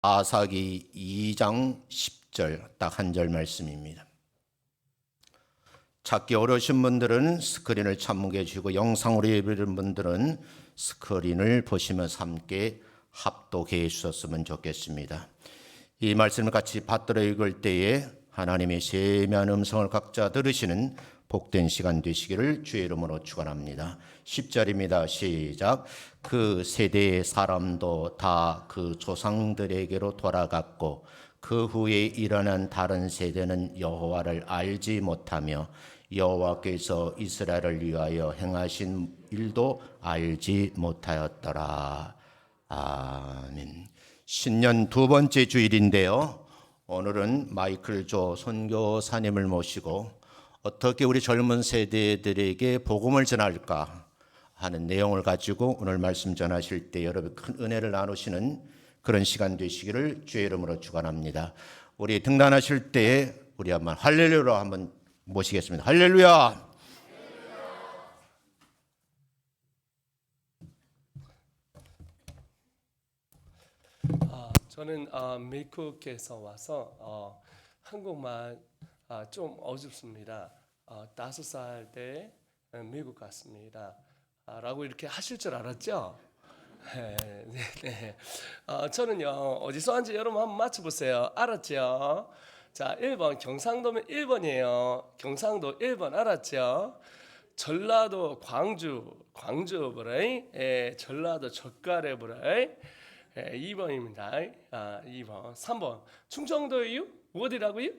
아사기 2장 10절 딱 한 절 말씀입니다. 찾기 어려우신 분들은 스크린을 참고해 주시고 영상으로 예배드리는 분들은 스크린을 보시면서 함께 합독해 주셨으면 좋겠습니다. 이 말씀을 같이 받들어 읽을 때에 하나님의 세미한 음성을 각자 들으시는 복된 시간 되시기를 주의 이름으로 축원합니다. 10절입니다. 시작. 그 세대의 사람도 다 그 조상들에게로 돌아갔고 그 후에 일어난 다른 세대는 여호와를 알지 못하며 여호와께서 이스라엘을 위하여 행하신 일도 알지 못하였더라. 아멘. 신년 두 번째 주일인데요. 오늘은 마이클 조 선교사님을 모시고 어떻게 우리 젊은 세대들에게 복음을 전할까 하는 내용을 가지고 오늘 말씀 전하실 때 여러분 큰 은혜를 나누시는 그런 시간 되시기를 주의 이름으로 축원합니다. 우리 등단하실 때 우리 한번 할렐루야로 한번 모시겠습니다. 할렐루야. 저는 미국에서 와서 한국말 좀 어줍습니다. 5살 때 미국 갔습니다. 라고 이렇게 하실 줄 알았죠? 네. 저는요 어디서 왔는지 여러분 한번 맞춰보세요. 알았죠? 자, 1번 경상도면 1번이에요. 경상도 1번 알았죠? 전라도 광주 버라이, 전라도 젓갈에 버라이. 2번입니다. 2번. 3번. 충청도예요? 어디라고요?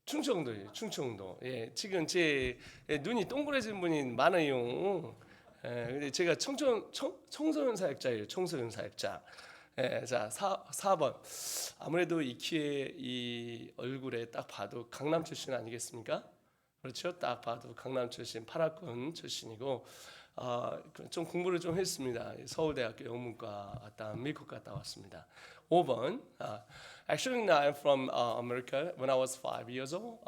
충청도예요. 충청도. 예, 지금 제 눈이 동그래진 분이 많아요. 근데 제가 청소년 사역자예요. 청소년 사역자. 자, 4번. 아무래도 이 키에 이 얼굴에 딱 봐도 강남 출신 아니겠습니까? 그렇죠? 딱 봐도 강남 출신, 파라군 출신이고 좀 공부를 좀 했습니다. 서울대학교 영문과 갔다 미국 갔다 왔습니다. 5번. Actually, now I'm from America. When I was 5 years old,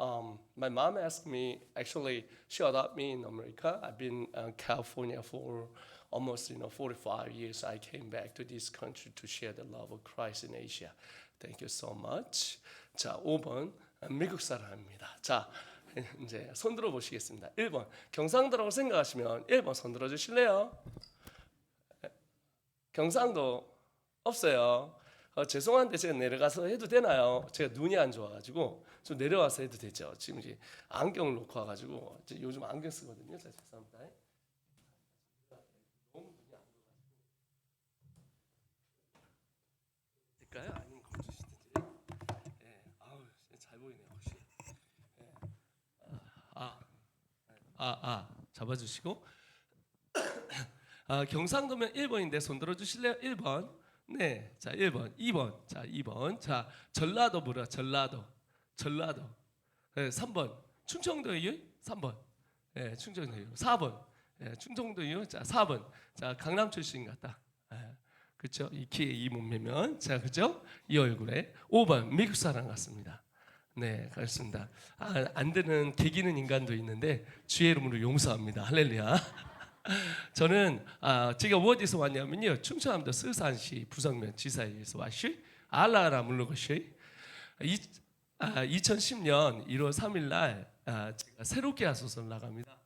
my mom asked me. Actually, she adopted me in America. I've been in California for almost 45 years. I came back to this country to share the love of Christ in Asia. Thank you so much. 자, 5번 미국 사람입니다. 자. 이제 손 들어 보시겠습니다. 1번 경상도라고 생각하시면 1번 손 들어 주실래요? 경상도 없어요. 죄송한데 제가 내려가서 해도 되나요? 제가 눈이 안 좋아가지고 좀 내려와서 해도 되죠. 지금 이제 안경을 놓고 와가지고 요즘 안경 쓰거든요. 자, 죄송합니다. 너무 눈이 안 좋아가지고 될까요? 아니면 거주시든지. 아우 잘 보이네요. 혹시. 잡아주시고 경상도면 1번인데 손 들어주실래요? 1번. 네, 자 1번, 2번, 자 2번, 자 전라도 뭐라? 전라도. 네, 3번 충청도예요? 3번. 네, 충청도예요. 4번. 네, 충청도예요. 자 4번. 자 강남 출신 같다. 그렇죠? 이 키에 이 몸매면 자 그렇죠? 이 얼굴에 5번 미국 사람 같습니다. 네, 그렇습니다. 안 되는 개기는 인간도 있는데 주의 이름으로 용서합니다. 할렐루야. 저는 제가 어디서 왔냐면요, 충청남도 서산시 부성면 지사에서 왔어요. 알라라 물러가셔요. 2010년 1월 3일 날 제가 새롭게 하소서를 나갑니다.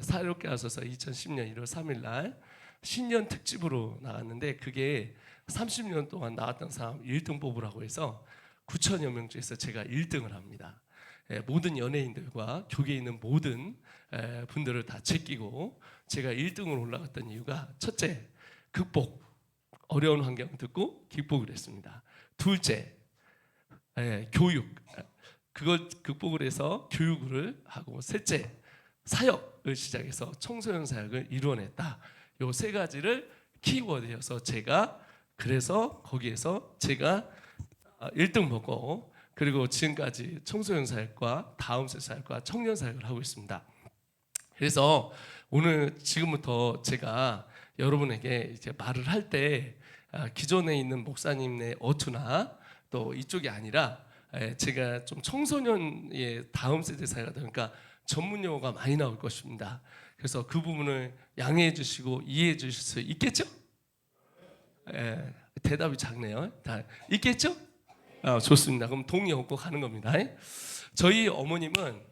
새롭게 하소서 2010년 1월 3일 날 신년 특집으로 나갔는데 그게 30년 동안 나왔던 사람 1등 뽑으라고 해서 9천여 명 중에서 제가 1등을 합니다. 모든 연예인들과 교계에 있는 모든 분들을 다 제끼고 제가 1등으로 올라갔던 이유가 첫째, 극복, 어려운 환경 듣고 극복을 했습니다. 둘째, 교육, 그걸 극복을 해서 교육을 하고 셋째, 사역을 시작해서 청소년 사역을 이루어냈다. 요 세 가지를 키워드여서 제가 그래서 거기에서 제가 1등 먹고 그리고 지금까지 청소년 사역과 다음 세 사역과 청년 사역을 하고 있습니다. 그래서 오늘 지금부터 제가 여러분에게 이제 말을 할 때 기존에 있는 목사님의 어투나 또 이쪽이 아니라 제가 좀 청소년의 다음 세대 사회가 되니까 전문 용어가 많이 나올 것입니다. 그래서 그 부분을 양해해 주시고 이해해 주실 수 있겠죠? 대답이 작네요. 다 있겠죠? 좋습니다. 그럼 동의 얻고 가는 겁니다. 저희 어머님은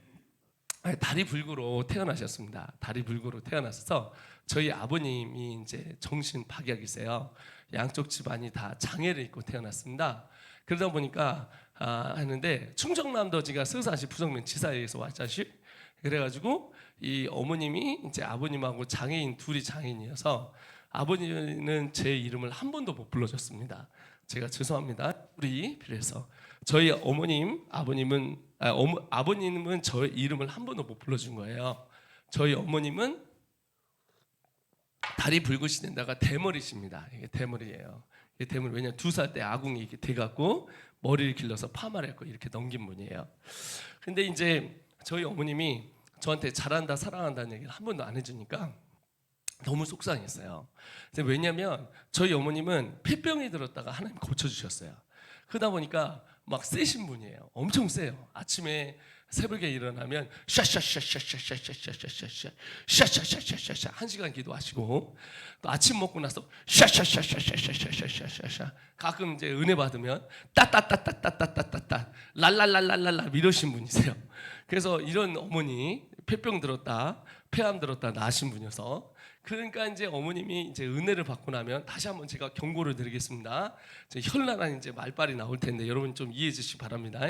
다리 불구로 태어나셨습니다. 다리 불구로 태어나셔서 저희 아버님이 이제 정신 박약이세요. 양쪽 집안이 다 장애를 입고 태어났습니다. 그러다 보니까 하는데 충청남도지가 서산시 부성면 지사에서 왔자시 그래가지고 이 어머님이 이제 아버님하고 장애인 둘이 장애인이어서 아버지는 제 이름을 한 번도 못 불러줬습니다. 제가 죄송합니다. 우리 그래서 저희 어머님, 아버님은 저의 이름을 한 번도 못 불러준 거예요. 저희 어머님은 다리 붉으신 데다가 대머리십니다. 이게 대머리예요. 이게 대머리 왜냐면 2살 때 아궁이 이렇게 돼갖고 머리를 길러서 파마를 했고 이렇게 넘긴 분이에요. 근데 이제 저희 어머님이 저한테 잘한다, 사랑한다는 얘기를 한 번도 안 해주니까 너무 속상했어요. 왜냐하면 저희 어머님은 폐병이 들었다가 하나님 고쳐주셨어요. 그러다 보니까 막 세신 분이에요. 엄청 세요. 아침에 새벽에 일어나면 샤샤샤샤샤샤샤샤샤샤샤샤샤 1시간 기도하시고 또 아침 먹고 나서 샤샤샤샤샤샤샤샤샤 가끔 이제 은혜 받으면 따따따따따따따따 랄랄랄랄랄라 이러신 분이세요. 그래서 이런 어머니 폐병 들었다, 폐암 들었다 나으신 분이어서 그러니까 이제 어머님이 이제 은혜를 받고 나면 다시 한번 제가 경고를 드리겠습니다. 현란한 이제 말빨이 나올 텐데 여러분 좀 이해해 주시기 바랍니다.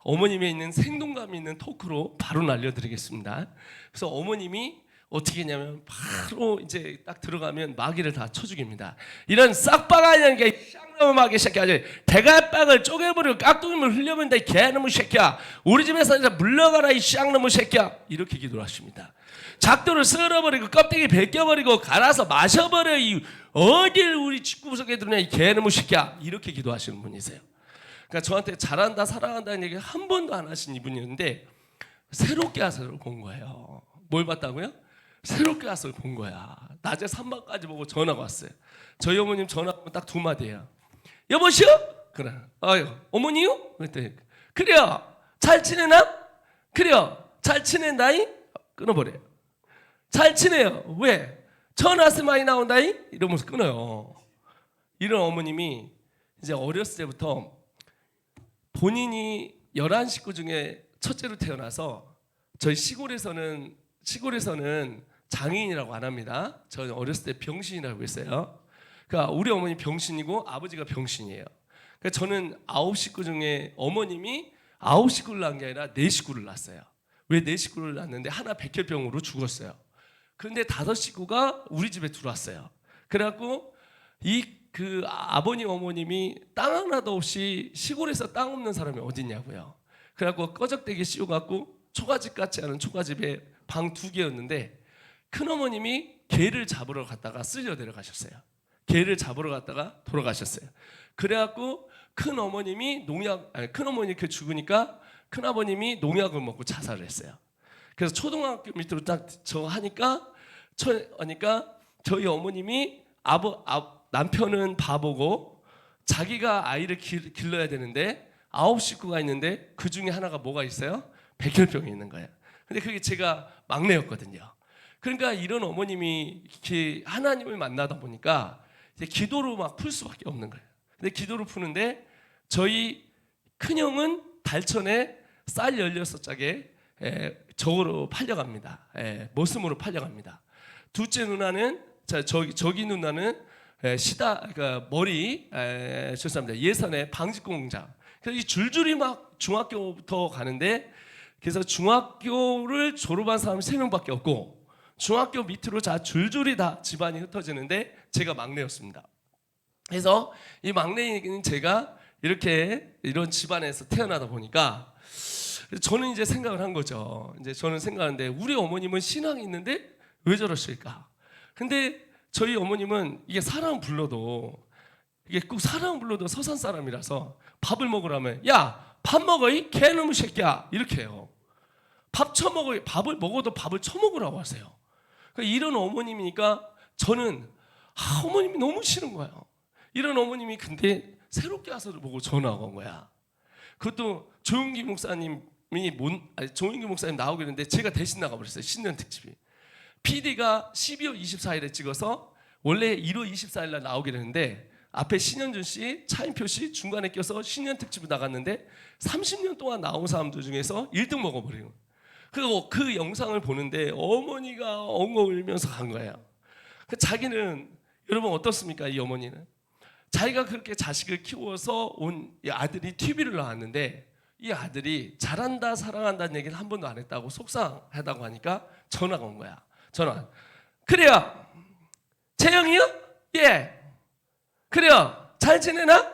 어머님에 있는 생동감 있는 토크로 바로 날려드리겠습니다. 그래서 어머님이 어떻게 했냐면 바로 이제 딱 들어가면 마귀를 다 쳐 죽입니다. 이런 싹바가니한 게 쌍놈의 마귀 새끼야. 대갈빵을 쪼개버리고 깍두기물 흘려본다 이 개놈의 새끼야. 우리 집에서 이제 물러가라 이 쌍놈의 새끼야. 이렇게 기도를 하십니다. 작두를 썰어버리고 껍데기 벗겨버리고 갈아서 마셔버려 이 어딜 우리 집구석에 들어냐 이 개놈의 새끼야. 이렇게 기도하시는 분이세요. 그러니까 저한테 잘한다 사랑한다는 얘기 한 번도 안 하신 이분이었는데 새롭게 하서를 본 거예요. 뭘 봤다고요? 새롭게 하서를 본 거야. 낮에 3반까지 보고 전화가 왔어요. 저희 어머님 전화하면 딱 2마디예요. 여보시오? 그래. 아유 어머니요? 그랬더니 그래요. 잘 지내나? 그래요. 잘 지낸다이? 끊어버려요. 잘 지내요. 왜? 전화세 많이 나온다이? 이러면서 끊어요. 이런 어머님이 이제 어렸을 때부터 본인이 11식구 중에 첫째로 태어나서 저희 시골에서는 장애인이라고 안 합니다. 저는 어렸을 때 병신이라고 했어요. 그러니까 우리 어머니 병신이고 아버지가 병신이에요. 그러니까 저는 9식구 중에 어머님이 9식구를 낳은 게 아니라 4식구를 낳았어요. 왜 4식구를 낳았는데 하나 백혈병으로 죽었어요. 그런데 5식구가 우리 집에 들어왔어요. 그래갖고 그 아버님 어머님이 땅 하나도 없이 시골에서 땅 없는 사람이 어딨냐고요. 그래갖고 꺼적대기 씌워갖고 초가집 같지 않은 초가집에 방 2개였는데 큰어머님이 개를 잡으러 갔다가 쓸려 내려가셨어요. 개를 잡으러 갔다가 돌아가셨어요. 그래갖고 큰어머님이 그 죽으니까 큰아버님이 농약을 먹고 자살을 했어요. 그래서 초등학교 밑으로 딱 하니까 저희 어머님이 남편은 바보고 자기가 아이를 길러야 되는데 9식구가 있는데 그 중에 하나가 뭐가 있어요? 백혈병이 있는 거예요. 근데 그게 제가 막내였거든요. 그러니까 이런 어머님이 이렇게 하나님을 만나다 보니까 이제 기도로 막 풀 수밖에 없는 거예요. 근데 기도로 푸는데 저희 큰형은 달천에 쌀 16짝에 저으로 팔려갑니다. 머슴으로 팔려갑니다. 둘째 누나는 저기 누나는 그러니까 죄송합니다. 예산의 방직공장. 그래서 이 줄줄이 막 중학교부터 가는데 그래서 중학교를 졸업한 사람이 3명밖에 없고 중학교 밑으로 줄줄이 다 집안이 흩어지는데 제가 막내였습니다. 그래서 이 막내인 제가 이런 집안에서 태어나다 보니까 저는 이제 생각을 한 거죠. 이제 저는 생각하는데 우리 어머님은 신앙이 있는데 왜 저러실까? 근데 저희 어머님은 이게 사람 불러도 꼭 사람 불러도 서산 사람이라서 밥을 먹으라면 야, 밥 먹어 이 개놈의 새끼야 이렇게 해요. 밥을 먹어도 밥을 처먹으라고 하세요. 그러니까 이런 어머님이니까 저는 어머님이 너무 싫은 거예요. 이런 어머님이 근데 새롭게 와서를 보고 전화가 온 거야. 그것도 조용기 목사님 나오게 했는데 제가 대신 나가버렸어요. 신년 특집이. PD가 12월 24일에 찍어서 원래 1월 24일 날 나오게 했는데 앞에 신현준 씨, 차인표 씨 중간에 껴서 신년 특집을 나갔는데 30년 동안 나온 사람들 중에서 1등 먹어버리는. 그리고 그 영상을 보는데 어머니가 엉엉 울면서 간 거예요. 자기는 여러분 어떻습니까? 이 어머니는 자기가 그렇게 자식을 키워서 온 이 아들이 TV를 나왔는데 이 아들이 잘한다 사랑한다는 얘기를 한 번도 안 했다고 속상하다고 하니까 전화가 온 거야. 전화. 그래요. 재영이요? 예. 그래요. 잘 지내나?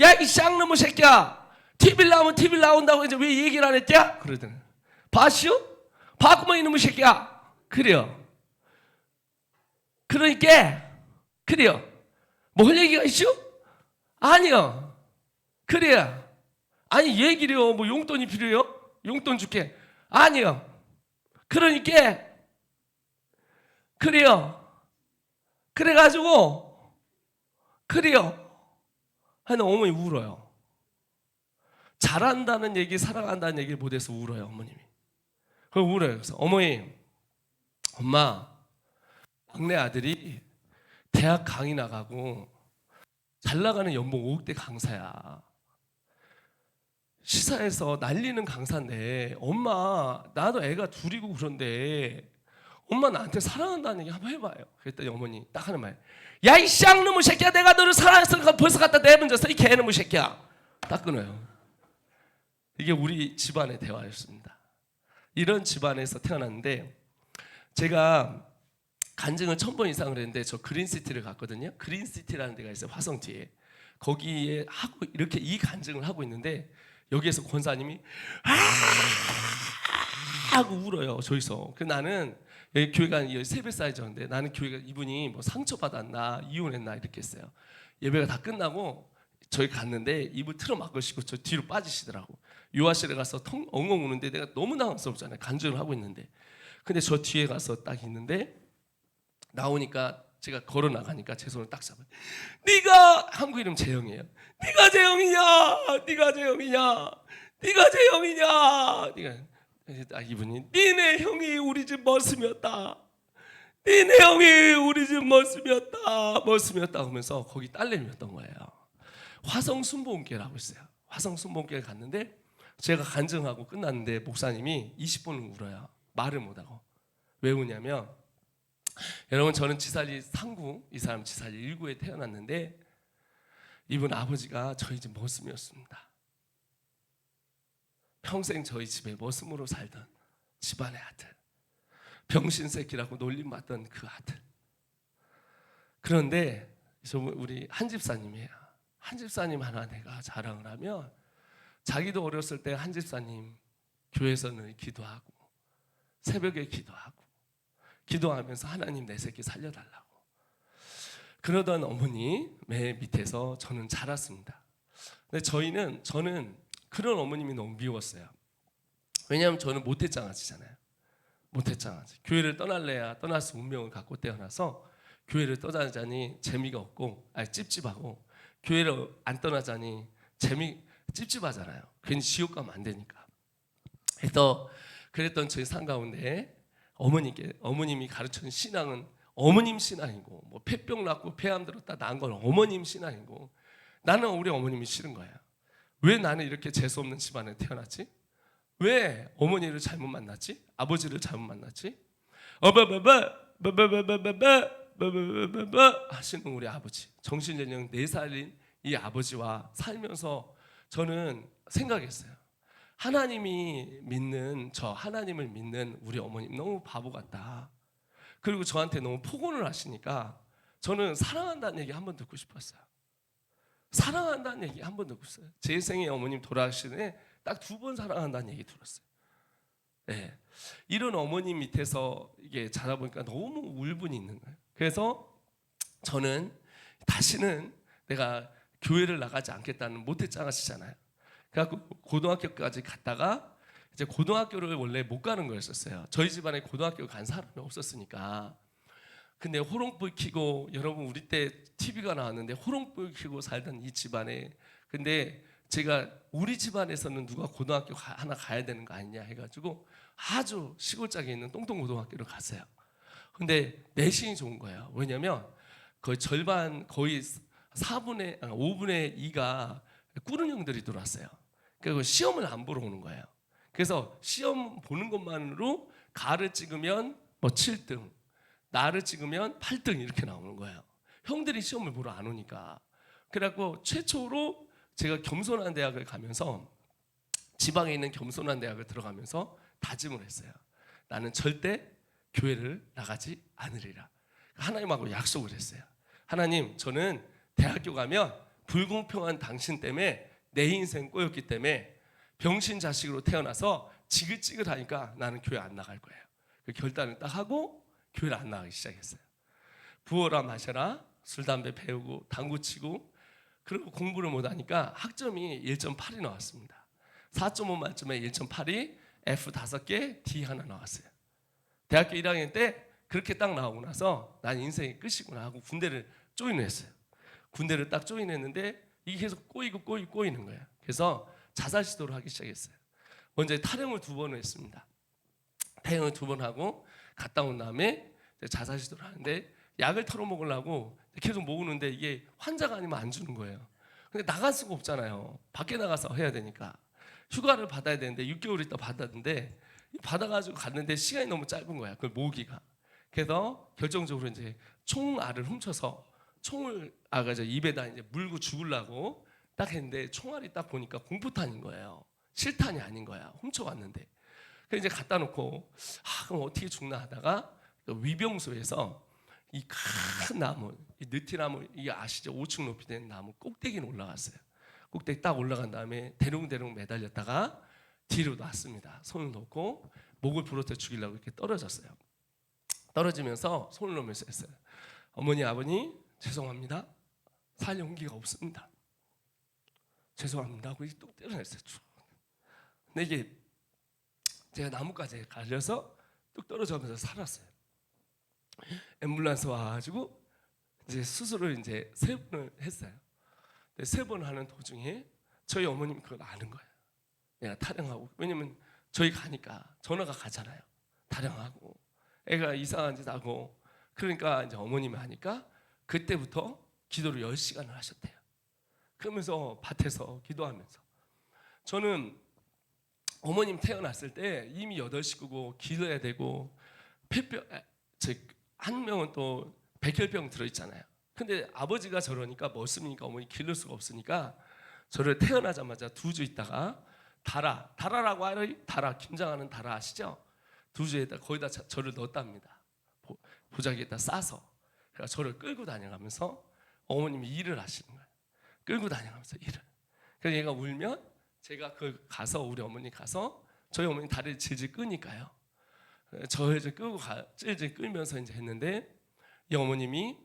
야 이 쌍놈의 새끼야. TV를 나오면 TV 나온다고 이제 왜 얘기를 안 했냐? 그러더니 봤슈? 봤구만 이놈의 새끼야. 그래요. 그러니까 그래요. 뭐 할 얘기가 있슈? 아니요. 그래요. 아니 얘기래요. 뭐 용돈이 필요해요? 용돈 줄게. 아니요. 그러니까 그래요. 그래가지고 그래요. 하는 어머니 울어요. 잘한다는 얘기, 사랑한다는 얘기를 못해서 울어요 어머님이. 그래서 울어요. 그래서 어머니, 엄마, 막내 아들이 대학 강의 나가고 잘 나가는 연봉 5억대 강사야. 시사에서 날리는 강사인데 엄마 나도 애가 둘이고 그런데 엄마 나한테 사랑한다는 얘기 한번 해봐요. 그랬더니 어머니 딱 하는 말. 야 이 쌍놈의 새끼야 내가 너를 사랑했으니까 벌써 갖다 내던졌어 이 개놈의 새끼야. 딱 끊어요. 이게 우리 집안의 대화였습니다. 이런 집안에서 태어났는데 제가 간증을 1000번 이상을 했는데 저 그린시티를 갔거든요. 그린시티라는 데가 있어요. 화성 뒤에. 거기에 하고 이렇게 이 간증을 하고 있는데 여기에서 권사님이 하고 울어요. 저기서. 그 나는 여기 교회가 세배 사이즈인데 나는 교회가 이분이 뭐 상처받았나 이혼했나 이렇게 했어요. 예배가 다 끝나고 저희 갔는데 이분 틀어 막으시고 저 뒤로 빠지시더라고. 요아실에 가서 엉엉 우는데 내가 너무 당황스럽잖아요. 간증을 하고 있는데. 근데 저 뒤에 가서 딱 있는데 나오니까 제가 걸어 나가니까 제 손을 딱 잡아요. 네가 한국 이름 재영이에요. 네가 재영이냐? 네가 재영이냐? 네가 재영이냐? 네가 이분이 니네 형이 우리 집 머슴이었다. 니네 형이 우리 집 머슴이었다 하면서 거기 딸내미였던 거예요. 화성 순복음교회라고 있어요. 화성 순복음교회 갔는데 제가 간증하고 끝났는데 목사님이 20분을 울어요. 말을 못하고. 왜 우냐면 여러분 저는 지살리 3구 이 사람 지살리 1구에 태어났는데 이분 아버지가 저희 집 머슴이었습니다. 평생 저희 집에 머슴으로 살던 집안의 아들, 병신새끼라고 놀림받던 그 아들. 그런데 우리 한 집사님이에요. 한 집사님 하나 내가 자랑을 하면 자기도 어렸을 때 한 집사님 교회에서는 기도하고 새벽에 기도하면서 하나님 내 새끼 살려달라고 그러던 어머니 매 밑에서 저는 자랐습니다. 근데 저는 그런 어머님이 너무 미웠어요. 왜냐하면 저는 모태장아지잖아요. 모태장아지. 교회를 떠날래야 떠날 수 운명을 갖고 태어나서 교회를 떠나자니 재미가 없고 찝찝하고 교회를 안 떠나자니 찝찝하잖아요. 괜히 지옥 가면 안 되니까. 그래서 그랬던 저희 삶 가운데 어머님이 가르쳐준 신앙은 어머님 신앙이고 뭐 폐병 났고 폐암 들었다 난 건 어머님 신앙이고 나는 우리 어머님이 싫은 거야. 왜 나는 이렇게 재수없는 집안에 태어났지? 왜 어머니를 잘못 만났지? 아버지를 잘못 만났지? 하시는 우리 아버지 정신연령 4살인 이 아버지와 살면서 저는 생각했어요. 하나님을 믿는 우리 어머님 너무 바보 같다. 그리고 저한테 너무 폭언을 하시니까 저는 사랑한다는 얘기 한 번 듣고 싶었어요. 사랑한다는 얘기 한 번 듣고 있어요. 제 생에 어머님 돌아가시네 딱 2번 사랑한다는 얘기 들었어요. 네. 이런 어머님 밑에서 이게 자다 보니까 너무 울분이 있는 거예요. 그래서 저는 다시는 내가 교회를 나가지 않겠다는 모태장아지잖아요. 그래갖고 고등학교까지 갔다가 이제 고등학교를 원래 못 가는 거였었어요. 저희 집안에 고등학교 간 사람이 없었으니까. 근데 호롱불 켜고 여러분 우리 때 TV가 나왔는데 호롱불 켜고 살던 이 집안에 근데 제가 우리 집안에서는 누가 고등학교 하나 가야 되는 거 아니냐 해가지고 아주 시골짝에 있는 똥똥고등학교를 갔어요. 근데 내신이 좋은 거예요. 왜냐면 거의 절반 거의 5분의 2가 꾸는 형들이 들어왔어요. 그리고 시험을 안 보러 오는 거예요. 그래서 시험 보는 것만으로 가를 찍으면 뭐 7등, 나를 찍으면 8등 이렇게 나오는 거예요. 형들이 시험을 보러 안 오니까. 그래갖고 최초로 제가 겸손한 대학을 가면서, 지방에 있는 겸손한 대학을 들어가면서 다짐을 했어요. 나는 절대 교회를 나가지 않으리라. 하나님하고 약속을 했어요. 하나님, 저는 대학교 가면 불공평한 당신 때문에 내 인생 꼬였기 때문에 병신 자식으로 태어나서 지긋지긋하니까 나는 교회 안 나갈 거예요. 그 결단을 딱 하고 교회를 안 나가기 시작했어요. 부어라 마셔라, 술 담배 배우고 당구 치고, 그리고 공부를 못하니까 학점이 1.8이 나왔습니다. 4.5 만점에 1.8이 F 5개, D 하나 나왔어요. 대학교 1학년 때 그렇게 딱 나오고 나서 난 인생이 끝이구나 하고 군대를 조인했어요. 군대를 딱 조인했는데 이게 계속 꼬이는 거예요. 그래서 자살 시도를 하기 시작했어요. 먼저 탈영을 2번을 했습니다. 탈영을 2번 하고 갔다 온 다음에 자살 시도를 하는데, 약을 털어먹으려고 계속 먹는데 이게 환자가 아니면 안 주는 거예요. 근데 나갈 수가 없잖아요. 밖에 나가서 해야 되니까. 휴가를 받아야 되는데 6개월 있다 받았는데, 받아가지고 갔는데 시간이 너무 짧은 거야. 그걸 모으기가. 그래서 결정적으로 이제 총알을 훔쳐서 총을 입에다 이제 물고 죽으려고 딱 했는데, 총알이 딱 보니까 공포탄인 거예요. 실탄이 아닌 거야. 훔쳐왔는데. 그래서 이제 갖다 놓고 그럼 어떻게 죽나 하다가 위병소에서 이 큰 나무, 이 느티나무, 이게 아시죠? 5층 높이 된 나무 꼭대기는 올라갔어요. 꼭대기 딱 올라간 다음에 대롱대롱 매달렸다가 뒤로 놨습니다. 손을 놓고 목을 부러뜨려 죽이려고 이렇게 떨어졌어요. 떨어지면서 손을 놓으면서 했어요. 어머니, 아버니, 죄송합니다. 살 용기가 없습니다. 죄송합니다 하고 뚝 때려냈어요. 근데 이게 제가 나뭇가지에 갈려서 뚝 떨어져면서 살았어요. 앰뷸런스 와가지고 이제 수술을 이제 3번을 했어요. 3번 하는 도중에 저희 어머님이 그걸 아는 거예요. 내가 탈영하고, 왜냐면 저희 가니까 전화가 가잖아요. 탈영하고 애가 이상한 짓 하고, 그러니까 이제 어머님이 하니까 그때부터 기도를 10시간을 하셨대요. 그러면서 밭에서 기도하면서, 저는 어머님 태어났을 때 이미 8식구고 기도해야 되고, 폐병, 한 명은 또 백혈병 들어있잖아요. 근데 아버지가 저러니까 머슴이니까 어머니 기를 수가 없으니까 저를 태어나자마자 2주 있다가 다라라고 하는 다라, 김장하는 다라 아시죠? 2주에다 거기다 저를 넣었답니다. 보자기에다 싸서. 그러니까 저를 끌고 다녀가면서 어머님이 일을 하시는 거예요. 끌고 다녀가면서 일을. 그래서 얘가 울면 제가 가서, 우리 어머니 가서 저희 어머니 다리를 질질 끄니까요. 저를 이제 질질 끌면서 이제 했는데, 이 어머님이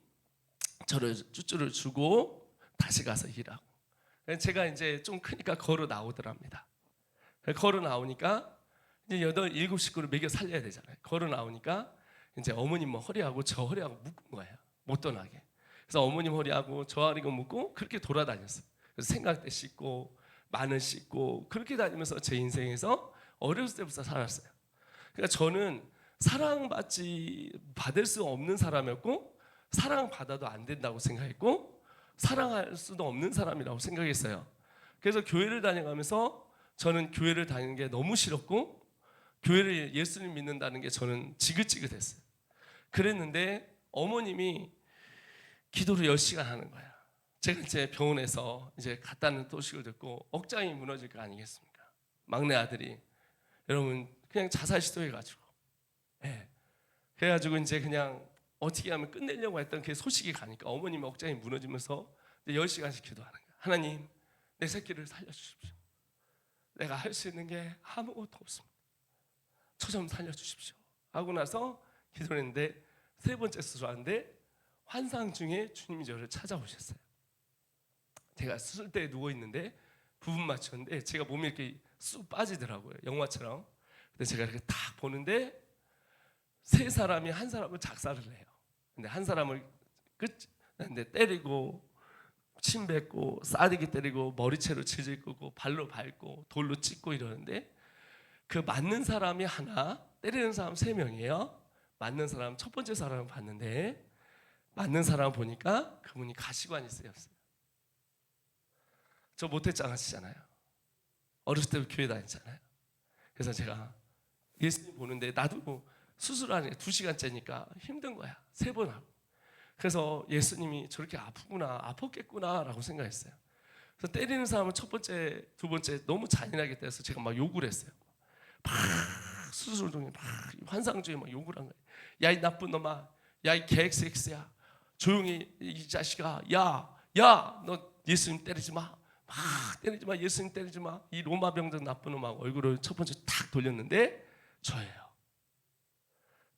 저를 쭈쭈를 주고 다시 가서 일하고. 제가 이제 좀 크니까 걸어 나오더랍니다. 걸어 나오니까 이제 7 식구를 먹여 살려야 되잖아요. 걸어 나오니까 이제 어머님 허리하고 저 허리하고 묶은 거예요. 못 떠나게. 그래서 어머님 허리하고 저 허리하고 묶고 그렇게 돌아다녔어요. 그래서 생각대 씻고 마늘 씻고 그렇게 다니면서 제 인생에서 어렸을 때부터 살았어요. 그러니까 저는 받을 수 없는 사람이었고, 사랑받아도 안 된다고 생각했고, 사랑할 수도 없는 사람이라고 생각했어요. 그래서 교회를 다녀가면서 저는 교회를 다니는 게 너무 싫었고, 교회를 예수님 믿는다는 게 저는 지긋지긋했어요. 그랬는데 어머님이 기도를 10시간 하는 거야. 제가 이제 병원에서 이제 갔다는 소식을 듣고 억장이 무너질 거 아니겠습니까? 막내 아들이, 여러분, 그냥 자살 시도해가지고, 그래가지고 이제 그냥 어떻게 하면 끝내려고 했던 그 소식이 가니까 어머님이 억장이 무너지면서 10시간씩 기도하는 거예요. 하나님, 내 새끼를 살려주십시오. 내가 할 수 있는 게 아무것도 없습니다. 저 좀 살려주십시오 하고 나서 기도를 했는데, 3번째 수술하는데 환상 중에 주님이 저를 찾아오셨어요. 제가 수술대에 누워있는데 부분 맞췄는데 제가 몸이 이렇게 쑥 빠지더라고요. 영화처럼. 근데 제가 이렇게 딱 보는데 3사람이 한 사람을 작살을 내요. 근데 한 사람을 근데 때리고 침 뱉고 싸대기 때리고 머리채로 질질 끄고 발로 밟고 돌로 찢고 이러는데, 그 맞는 사람이 하나, 때리는 사람 3명이에요. 맞는 사람 첫 번째 사람을 봤는데, 맞는 사람 보니까 그분이 가시관이 쓰였어요. 저 모태장아찌잖아요. 어렸을 때부터 교회 다녔잖아요. 그래서 제가 예수님 보는데 나도 뭐 수술하는 2시간째니까 힘든 거야. 3번 하고. 그래서 예수님이 저렇게 아프구나, 아팠겠구나 라고 생각했어요. 그래서 때리는 사람은 첫 번째, 두 번째 너무 잔인하게 때려서 제가 막 욕을 했어요. 막 수술 중에 막 환상 중에 막 욕을 한 거예요. 야, 이 나쁜 놈아, 야, 이 개XX야, 조용히 이 자식아, 야, 너 예수님 때리지 마, 막 때리지 마, 예수님 때리지 마. 이 로마 병정 나쁜 놈아 얼굴을 첫 번째 탁 돌렸는데 저예요.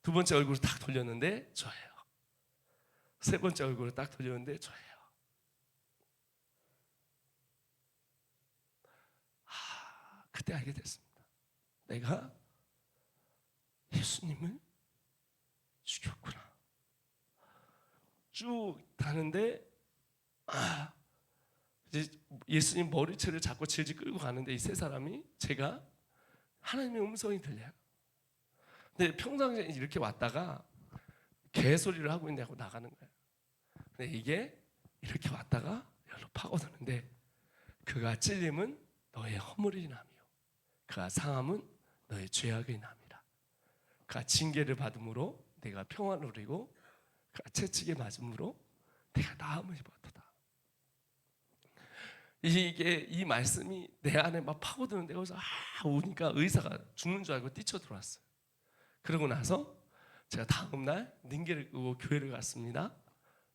두 번째 얼굴을 탁 돌렸는데 저예요. 세 번째 얼굴을 딱 돌렸는데 저예요. 그때 알게 됐습니다. 내가 예수님을 죽였구나. 쭉 가는데 이제 예수님 머리채를 잡고 질질 끌고 가는데 이 세 사람이 제가 하나님의 음성이 들려요. 근데 평상시에 이렇게 왔다가 개소리를 하고 있냐고 나가는 거예요. 근데 이게 이렇게 왔다가 여기로 파고드는데 그가 찔림은 너의 허물이 남이요 그가 상함은 너의 죄악의 남이라. 그가 징계를 받음으로 내가 평안을 누리고 그가 채찍에 맞음으로 내가 나음을 입었도다. 이게 이 말씀이 내 안에 막 파고드는데 거기서 우니까 의사가 죽는 줄 알고 뛰쳐 들어왔어요. 그러고 나서 제가 다음 날 링게를 끄고 교회를 갔습니다.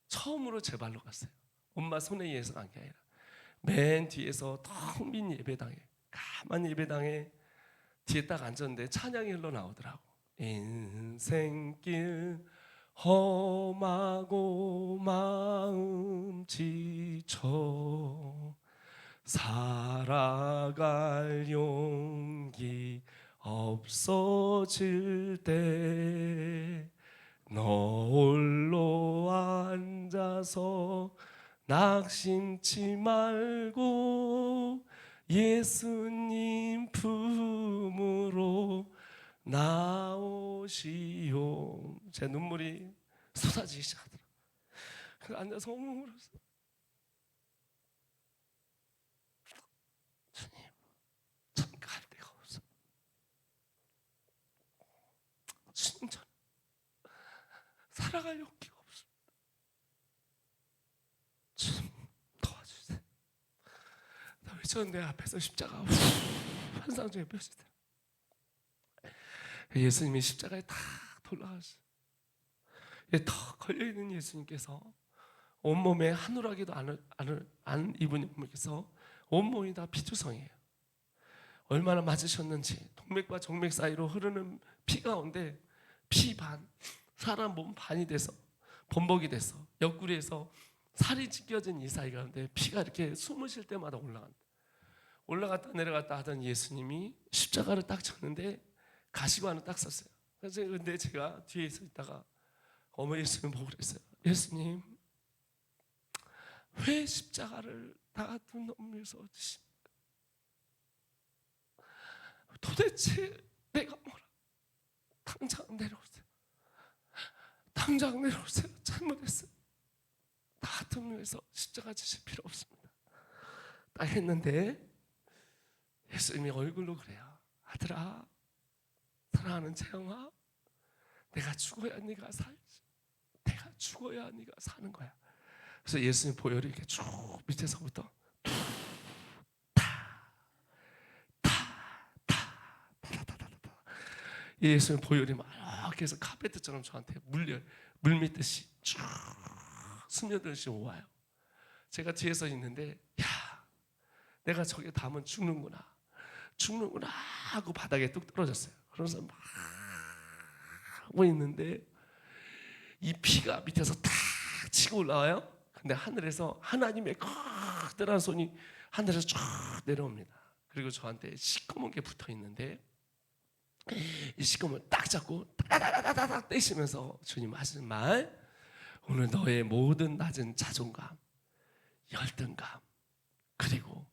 처음으로 제 발로 갔어요. 엄마 손에 의해서 간 게 아니라 맨 뒤에서 텅 빈 예배당에 가만히 예배당에 뒤에 딱 앉았는데 찬양이 흘러나오더라고. 인생길 험하고 마음 지쳐 살아갈 용기 없어질 때 너 홀로 앉아서 낙심치 말고 예수님 품으로 나오시오. 제 눈물이 쏟아지기 시작하더라고요. 그 앉아서 엉엉 울었어요. 주님, 전 갈 데가 없어. 주님, 전 살아갈 용기가 없습니다. 주님, 도와주세요. 나 외쳤는데 앞에서 십자가 환상 중에 펴지더라고요. 예수님이 십자가에 탁 돌아가셨어요. 턱 걸려있는 예수님께서 온몸에 하늘하기도 안 입은 분께서 온몸이 다 피투성이에요. 얼마나 맞으셨는지 동맥과 정맥 사이로 흐르는 피 가운데 피 반, 사람 몸 반이 돼서 범벅이 돼서 옆구리에서 살이 찢겨진 이 사이 가운데 피가 이렇게 숨을 쉴 때마다 올라갔다 내려갔다 하던 예수님이 십자가를 딱 쳤는데 가시관을 딱 썼어요. 그래서 근데 제가 뒤에 서 있다가 어머 예수님 보고 그랬어요. 예수님 왜 십자가를 나 같은 놈을 위해서 지십니까? 도대체 내가 뭐라? 당장 내려오세요. 당장 내려오세요. 잘못했어요. 나 같은 놈을 위해서 십자가 지실 필요 없습니다. 딱 했는데 예수님이 얼굴로 그래요. 아들아, 사랑하는 재영아, 내가 죽어야 네가 살지. 내가 죽어야 네가 사는 거야. 그래서 예수님 보혈이 이렇게 쭉 밑에서부터 예수님 보혈이 막 계속 카페트처럼 저한테 물 믿듯이 쭉 스며들듯이 와요. 제가 뒤에서 있는데 야, 내가 저게 닿으면 죽는구나 하고 바닥에 뚝 떨어졌어요. 그러면서 막 하고 있는데 이 피가 밑에서 탁 치고 올라와요. 근데 하늘에서 하나님의 커다란 손이 하늘에서 쫙 내려옵니다. 그리고 저한테 시커먼 게 붙어 있는데 이 시커먼 딱 잡고 따다다다닥 떼시면서 주님 하시는 말, 오늘 너의 모든 낮은 자존감, 열등감, 그리고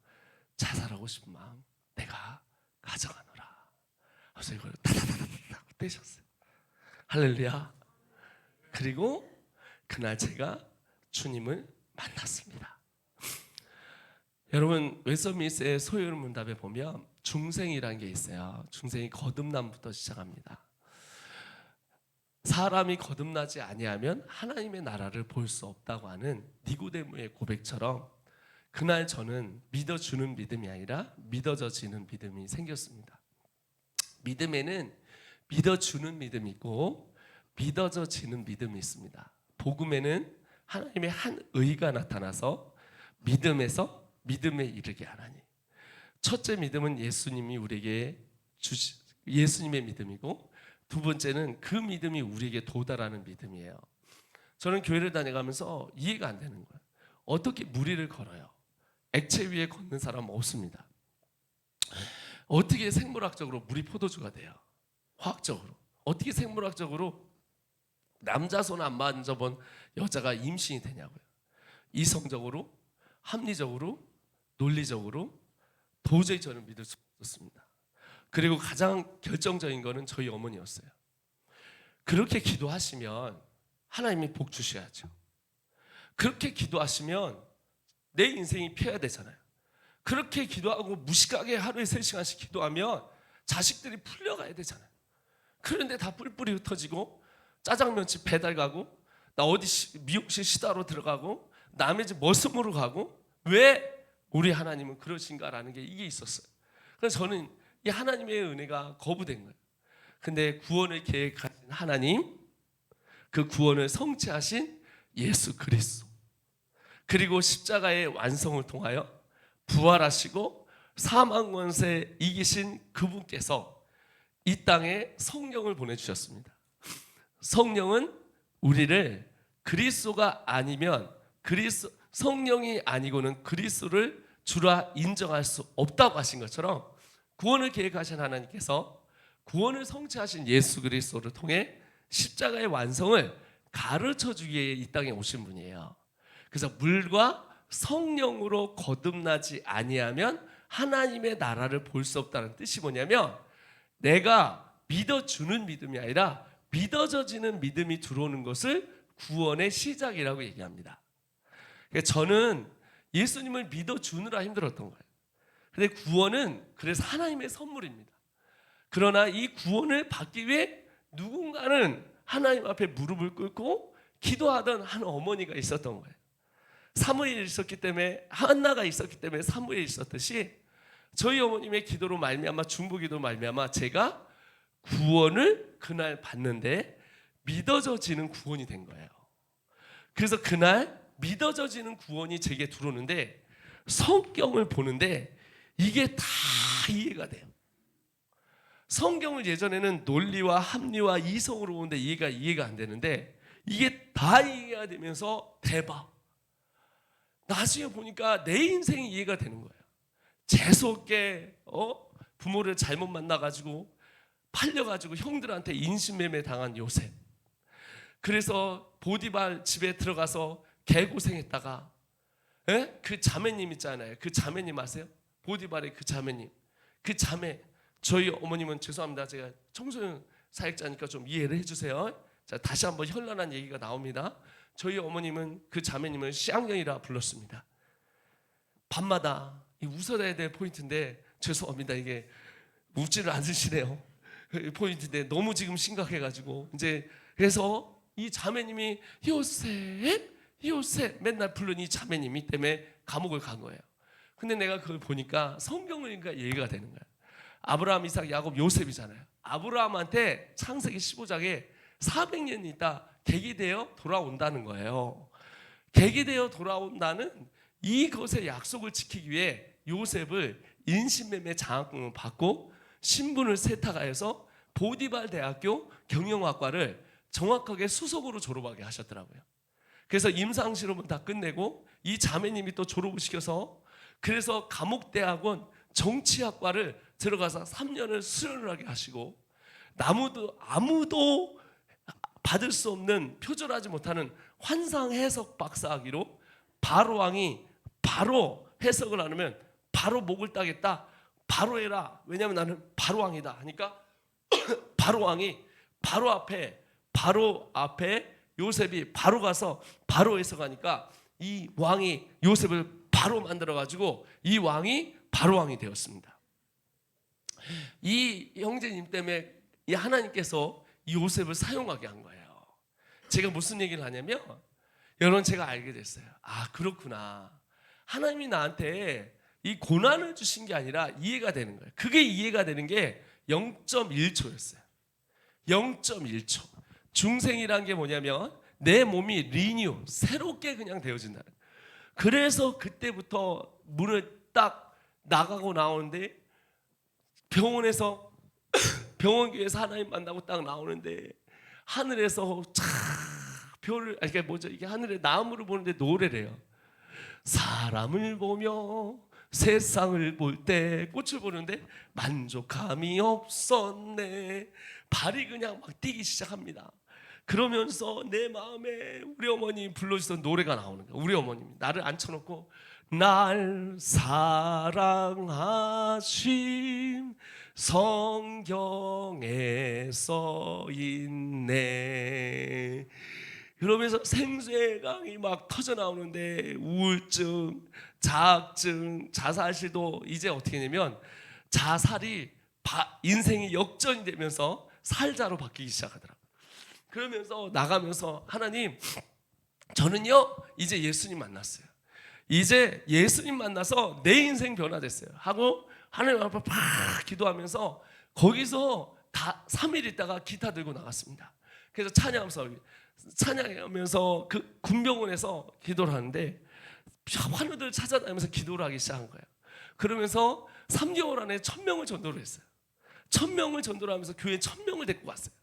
자살하고 싶은 마음 내가 가져가노라. 그래서 이걸 다다다다닥 떼셨어요. 할렐루야. 그리고 그날 제가 주님을 만났습니다. 여러분 웨스트민스터의 소요의 문답에 보면 중생이라는 게 있어요. 중생이 거듭남부터 시작합니다. 사람이 거듭나지 아니하면 하나님의 나라를 볼 수 없다고 하는 니고데모의 고백처럼 그날 저는 믿어주는 믿음이 아니라 믿어져지는 믿음이 생겼습니다. 믿음에는 믿어주는 믿음이 있고 믿어져지는 믿음이 있습니다. 복음에는 하나님의 한 의가 나타나서 믿음에서 믿음에 이르게 하나니, 첫째 믿음은 예수님이 우리에게 예수님의 믿음이고, 두 번째는 그 믿음이 우리에게 도달하는 믿음이에요. 저는 교회를 다녀가면서 이해가 안 되는 거예요. 어떻게 무리를 걸어요? 액체 위에 걷는 사람은 없습니다. 어떻게 생물학적으로 물이 포도주가 돼요? 화학적으로. 어떻게 생물학적으로 남자 손 안 만져본 여자가 임신이 되냐고요. 이성적으로, 합리적으로, 논리적으로 도저히 저는 믿을 수 없었습니다. 그리고 가장 결정적인 거는 저희 어머니였어요. 그렇게 기도하시면 하나님이 복 주셔야죠. 그렇게 기도하시면 내 인생이 피해야 되잖아요. 그렇게 기도하고 무식하게 하루에 3시간씩 기도하면 자식들이 풀려가야 되잖아요. 그런데 다 뿔뿔이 흩어지고 짜장면집 배달 가고, 나 어디 미용실 시다로 들어가고, 남의 집 머슴으로 가고, 왜 우리 하나님은 그러신가라는 게 이게 있었어요. 그래서 저는 이 하나님의 은혜가 거부된 거예요. 근데 구원을 계획하신 하나님, 그 구원을 성취하신 예수 그리스도, 그리고 십자가의 완성을 통하여 부활하시고 사망 권세 이기신 그분께서 이 땅에 성령을 보내주셨습니다. 성령은 우리를 그리스도가 아니면 성령이 아니고는 그리스도를 주라 인정할 수 없다고 하신 것처럼, 구원을 계획하신 하나님께서 구원을 성취하신 예수 그리스도를 통해 십자가의 완성을 가르쳐주기 위해 이 땅에 오신 분이에요. 그래서 물과 성령으로 거듭나지 아니하면 하나님의 나라를 볼 수 없다는 뜻이 뭐냐면, 내가 믿어주는 믿음이 아니라 믿어져지는 믿음이 들어오는 것을 구원의 시작이라고 얘기합니다. 그러니까 저는 예수님을 믿어주느라 힘들었던 거예요. 근데 구원은 그래서 하나님의 선물입니다. 그러나 이 구원을 받기 위해 누군가는 하나님 앞에 무릎을 꿇고 기도하던 한 어머니가 있었던 거예요. 사무엘이 있었기 때문에, 한나가 있었기 때문에 사무엘이 있었듯이, 저희 어머님의 기도로 말미암아, 중보기도로 말미암아 제가 구원을 그날 받는데 믿어져지는 구원이 된 거예요. 그래서 그날 믿어져지는 구원이 제게 들어오는데, 성경을 보는데 이게 다 이해가 돼요. 성경을 예전에는 논리와 합리와 이성으로 보는데 이해가 안 되는데, 이게 다 이해가 되면서 대박, 나중에 보니까 내 인생이 이해가 되는 거예요. 재수없게 부모를 잘못 만나가지고 팔려가지고 형들한테 인신매매 당한 요셉, 그래서 보디발 집에 들어가서 개고생했다가, 그 자매님 있잖아요. 그 자매님 아세요? 보디발의 그 자매님, 그 자매, 저희 어머님은, 죄송합니다, 제가 청소년 사역자니까 좀 이해를 해주세요. 자, 다시 한번 현란한 얘기가 나옵니다. 저희 어머님은 그 자매님을 쌍년이라 불렀습니다. 밤마다 웃어야 될 포인트인데, 죄송합니다, 이게 웃지를 않으시네요. 포인트인데 너무 지금 심각해가지고, 이제 그래서 이 자매님이 요셉 맨날 부르는 이 자매님이 때문에 감옥을 간 거예요. 근데 내가 그걸 보니까 성경을 읽으니까 이해가 되는 거야. 아브라함, 이삭, 야곱, 요셉이잖아요. 아브라함한테 창세기 15장에 400년 있다 계기되어 돌아온다는 거예요. 계기되어 돌아온다는 이것의 약속을 지키기 위해 요셉을 인신매매 장학금을 받고 신분을 세탁하여서 보디발 대학교 경영학과를 정확하게 수석으로 졸업하게 하셨더라고요. 그래서 임상실험은 다 끝내고 이 자매님이 또 졸업을 시켜서, 그래서 감옥대학원 정치학과를 들어가서 3년을 수련을 하게 하시고, 아무도 받을 수 없는, 표절하지 못하는 환상 해석 박사학위로 바로왕이 바로 해석을 안 하면 바로 목을 따겠다, 바로 해라, 왜냐하면 나는 바로왕이다 하니까 바로왕이 바로 앞에 요셉이 바로 가서 바로 해석하니까 이 왕이 요셉을 바로 만들어가지고 이 왕이 바로 왕이 되었습니다. 이 형제님 때문에 이 하나님께서 이 요셉을 사용하게 한 거예요. 제가 무슨 얘기를 하냐면, 여러분, 제가 알게 됐어요. 아, 그렇구나. 하나님이 나한테 이 고난을 주신 게 아니라 이해가 되는 거예요. 그게 이해가 되는 게 0.1초였어요. 0.1초. 중생이란 게 뭐냐면 내 몸이 리뉴, 새롭게 그냥 되어진다는 거예요. 그래서 그때부터 문을 딱 나가고 나오는데, 병원에서 병원교회에서 하나님 만나고 딱 나오는데, 하늘에서 쫙 별을, 이게 뭐죠? 이게 하늘에 나무를 보는데 노래래요. 사람을 보며 세상을 볼 때, 꽃을 보는데 만족함이 없었네. 발이 그냥 막 뛰기 시작합니다. 그러면서 내 마음에 우리 어머니 불러주던 노래가 나오는 거예요. 우리 어머님이 나를 앉혀놓고 날 사랑하신 성경에 써 있네. 그러면서 생수의 강이 막 터져 나오는데, 우울증, 자학증, 자살시도 이제 어떻게 되냐면 자살이 인생이 역전이 되면서 살자로 바뀌기 시작하더라고요. 그러면서 나가면서, 하나님, 저는요 이제 예수님 만났어요. 이제 예수님 만나서 내 인생 변화됐어요 하고 하나님 앞에 막 기도하면서, 거기서 다 3일 있다가 기타 들고 나갔습니다. 그래서 찬양하면서 그 군병원에서 기도를 하는데, 환우들 찾아다니면서 기도를 하기 시작한 거예요. 그러면서 3개월 안에 1000명을 전도를 했어요. 1000명을 전도를 하면서 교회 1000명을 데리고 왔어요.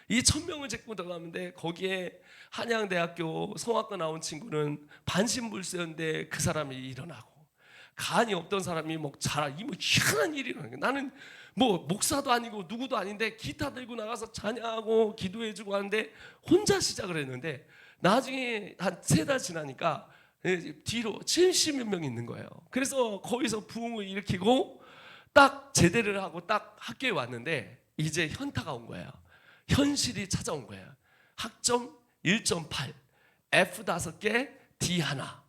이 1000명을 데리고 들어가는데, 거기에 한양대학교 성악과 나온 친구는 반신불수였는데 그 사람이 일어나고, 간이 없던 사람이 뭐 희한한 일이 일어나는 거예요. 나는 뭐 목사도 아니고 누구도 아닌데 기타 들고 나가서 찬양하고 기도해주고 하는데 혼자 시작을 했는데, 나중에 한 3달 지나니까 뒤로 70몇 명이 있는 거예요. 그래서 거기서 부흥을 일으키고 딱 제대를 하고 딱 학교에 왔는데, 이제 현타가 온 거예요. 현실이 찾아온 거예요. 학점 1.8, F 5개, D 하나.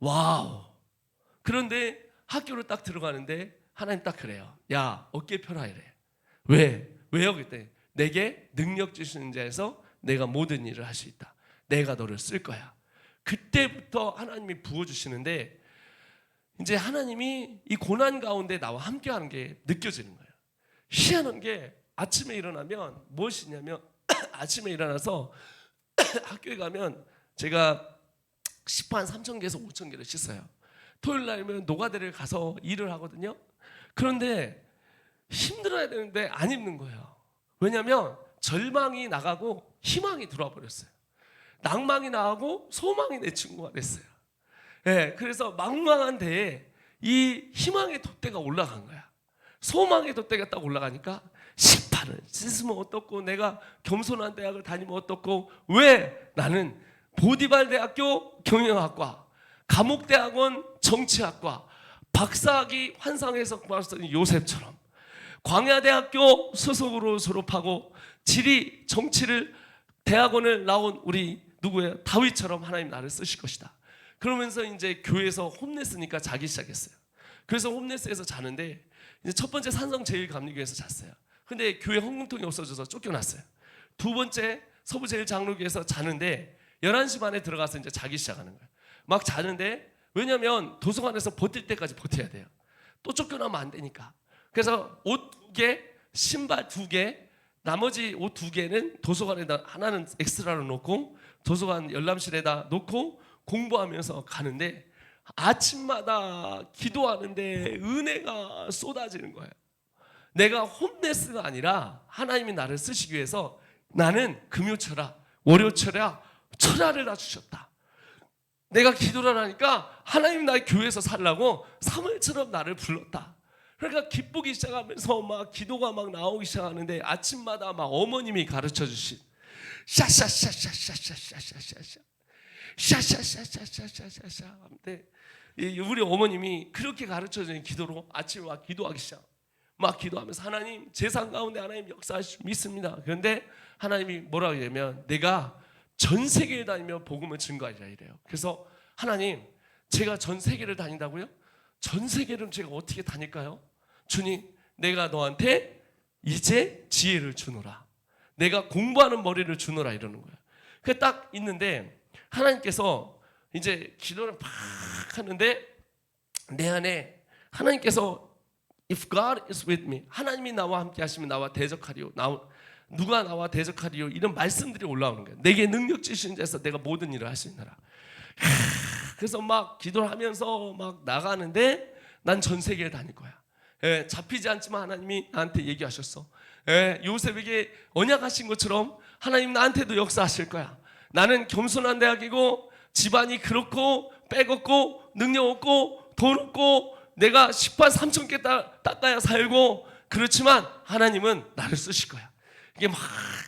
와우. 그런데 학교를 딱 들어가는데 하나님 딱 그래요. 야, 어깨 펴라 이래. 왜요? 그때 내게 능력 주시는 자에서 내가 모든 일을 할 수 있다. 내가 너를 쓸 거야. 그때부터 하나님이 부어주시는데, 이제 하나님이 이 고난 가운데 나와 함께하는 게 느껴지는 거예요. 희한한 게, 아침에 일어나면 무엇이 있냐면 아침에 일어나서 학교에 가면 제가 식판 3,000개에서 5,000개를 씻어요. 토요일 날이면 노가다를 가서 일을 하거든요. 그런데 힘들어야 되는데 안 입는 거예요. 왜냐하면 절망이 나가고 희망이 들어와 버렸어요. 낭망이 나가고 소망이 내 친구가 됐어요. 그래서 망망한 데에 이 희망의 돛대가 올라간 거야. 소망의 돛대가 딱 올라가니까, 식판을 씻으면 어떻고, 내가 겸손한 대학을 다니면 어떻고, 왜 나는 보디발 대학교 경영학과, 감옥대학원 정치학과, 박사학위 환상에서 봤던 요셉처럼 광야대학교 소속으로 졸업하고 지리 정치를 대학원을 나온 우리 누구예요? 다윗처럼 하나님 나를 쓰실 것이다. 그러면서 이제 교회에서 홈레스니까 자기 시작했어요. 그래서 홈레스에서 자는데, 이제 첫 번째 산성 제일감리교회에서 잤어요. 근데 교회 헌금통이 없어져서 쫓겨났어요. 두 번째 서부 제일장로교회에서 자는데 11시 반에 들어가서 이제 자기 시작하는 거예요. 막 자는데, 왜냐면 도서관에서 버틸 때까지 버텨야 돼요. 또 쫓겨나면 안 되니까. 그래서 옷 2개, 신발 2개, 나머지 옷 2개는 도서관에다, 하나는 엑스트라로 놓고 도서관 열람실에다 놓고 공부하면서 가는데, 아침마다 기도하는데 은혜가 쏟아지는 거예요. 내가 홈레스가 아니라 하나님이 나를 쓰시기 위해서, 나는 금요철야, 월요철야, 철야를 다 주셨다. 내가 기도를 하니까 하나님 나의 교회에서 살라고 3월처럼 나를 불렀다. 그러니까 기쁘기 시작하면서 막 기도가 막 나오기 시작하는데, 아침마다 막 어머님이 가르쳐 주신 샤샤샤샤샤샤샤샤샤 샤샤샤샤샤샤샤 하는데, 우리 어머님이 그렇게 가르쳐 주는 기도로 아침에 막 기도하기 시작. 막 기도하면서, 하나님 재산 가운데 하나님 역사하실 줄 믿습니다. 그런데 하나님이 뭐라고 하냐면, 내가 전 세계에 다니며 복음을 증거하리라 이래요. 그래서 하나님, 제가 전 세계를 다닌다고요? 전 세계를 제가 어떻게 다닐까요? 주님, 내가 너한테 이제 지혜를 주노라. 내가 공부하는 머리를 주노라 이러는 거예요. 그 딱 있는데 하나님께서 이제 기도를 막 하는데 내 안에 하나님께서 If God is with me, 하나님이 나와 함께 하시면 나와 대적하리요. 누가 나와 대적하리요? 이런 말씀들이 올라오는 거예요. 내게 능력 주신 자에서 내가 모든 일을 할 수 있노라. 그래서 막 기도를 하면서 막 나가는데 난 전 세계를 다닐 거야. 예, 잡히지 않지만 하나님이 나한테 얘기하셨어. 예, 요셉에게 언약하신 것처럼 하나님 나한테도 역사하실 거야. 나는 겸손한 대학이고 집안이 그렇고 빼곡고 능력 없고 돈 없고 내가 10판 3,000개 닦아야 살고 그렇지만 하나님은 나를 쓰실 거야. 이게 막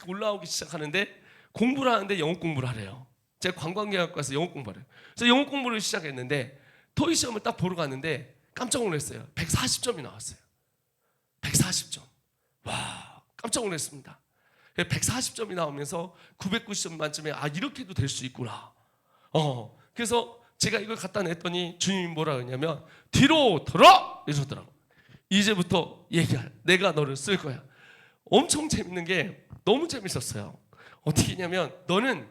올라오기 시작하는데 공부를 하는데 영어 공부를 하래요. 제가 관광경학과에서 영어 공부를 해요. 그래서 영어 공부를 시작했는데 토익 시험을 딱 보러 갔는데 깜짝 놀랐어요. 140점이 나왔어요. 140점. 와, 깜짝 놀랐습니다. 140점이 나오면서 990점 만점에 이렇게도 될 수 있구나. 그래서 제가 이걸 갖다 냈더니 주님이 뭐라 그러냐면 뒤로 들어! 이러더라고. 이제부터 얘기할. 내가 너를 쓸 거야. 엄청 재밌는 게 너무 재밌었어요. 어떻게 했냐면 너는